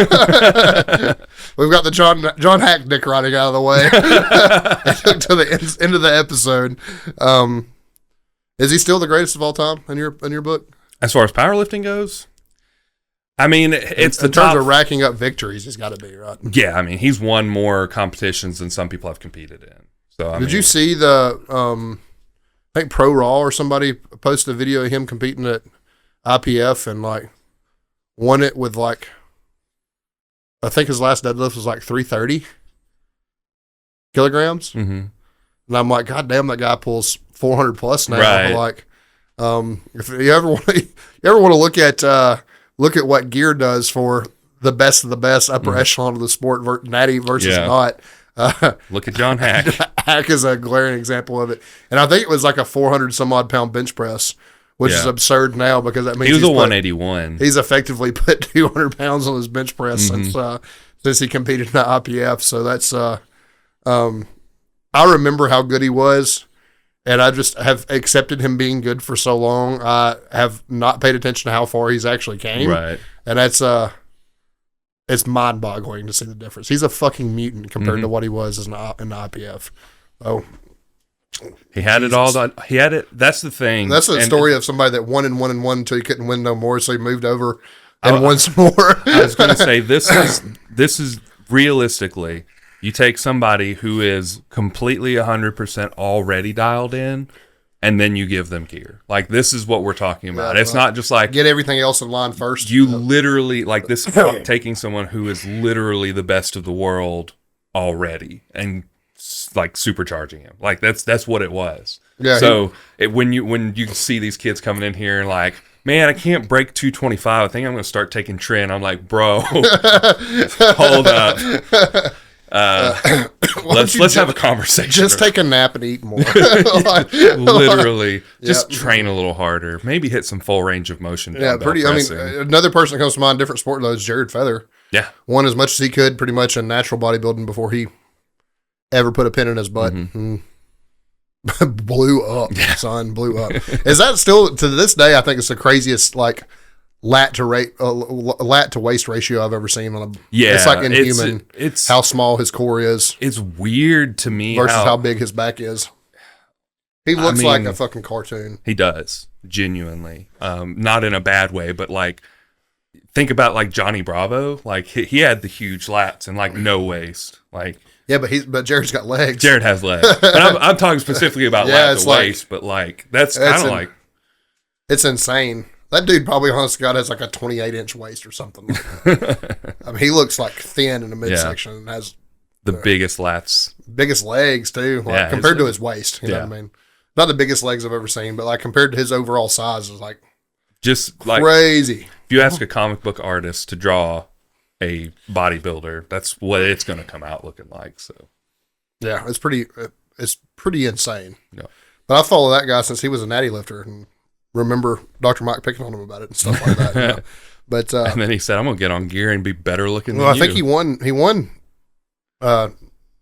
got the John Hack dick riding out of the way to the end of the episode. Is he still the greatest of all time in your book? As far as powerlifting goes, I mean, it's in terms of racking up victories. He's got to be, right. Yeah, I mean, he's won more competitions than some people have competed in. So, did you see the? I think Pro Raw or somebody posted a video of him competing at IPF and like won it with like I think his last deadlift was like 330 kilograms. Mm-hmm. And I'm like, God damn, that guy pulls 400 plus now. Right. Like, if you ever want to look at what gear does for the best of the best upper echelon of the sport, natty versus not. Look at John Hack. Hack is a glaring example of it. And I think it was like a 400 some odd pound bench press, which is absurd now because that means he was a 181. He's effectively put 200 pounds on his bench press since he competed in the IPF. So that's I remember how good he was, and I just have accepted him being good for so long. I have not paid attention to how far he's actually came. Right. And that's it's mind-boggling to see the difference. He's a fucking mutant compared to what he was in the IPF. Oh, he had it all. He had it. That's the thing. That's the story of somebody that won until he couldn't win no more, so he moved over and won some more. I was going to say this is realistically. You take somebody who is completely 100% already dialed in, and then you give them gear. Like, this is what we're talking about. It's not just like... Get everything else in line first. You literally... Like, this is taking someone who is literally the best of the world already and, like, supercharging him. Like, that's what it was. Yeah. So, when you see these kids coming in here and, like... Man, I can't break 225. I think I'm going to start taking Trent. I'm like, bro, hold up. Let's have a conversation. Just take a nap and eat more. Literally, just train a little harder. Maybe hit some full range of motion. Yeah, pretty. Pressing. I mean, another person that comes to mind, different sport though, is Jared Feather. Yeah, won as much as he could, pretty much in natural bodybuilding before he ever put a pin in his butt. Blew up, son. Blew up. Is that still to this day? I think it's the craziest like lat to waist ratio I've ever seen on a. Yeah, it's like inhuman. It's how small his core is. It's weird to me versus how big his back is. He looks like a fucking cartoon. He does, genuinely. Not in a bad way, but like think about like Johnny Bravo. Like he had the huge lats and like no waist. Like yeah, but Jared's got legs. Jared has legs. And I'm talking specifically about lat to waist, but like that's kind of like it's insane. That dude probably, honest to God, has like a 28-inch waist or something. I mean, he looks like thin in the midsection and has the biggest lats. Biggest legs, too, like, compared to his waist. You know what I mean? Not the biggest legs I've ever seen, but like compared to his overall size is like just crazy. Like, if you ask a comic book artist to draw a bodybuilder, that's what it's going to come out looking like. So, yeah, it's pretty insane. Yeah. But I follow that guy since he was a natty lifter and remember Dr. Mike picking on him about it and stuff like that. You know? But and then he said, "I'm gonna get on gear and be better looking." Well, than I think he won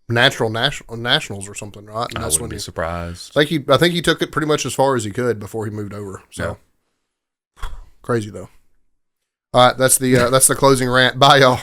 nationals or something, right? And I wouldn't be surprised. I think he took it pretty much as far as he could before he moved over. So crazy though. All right, that's the closing rant. Bye, y'all.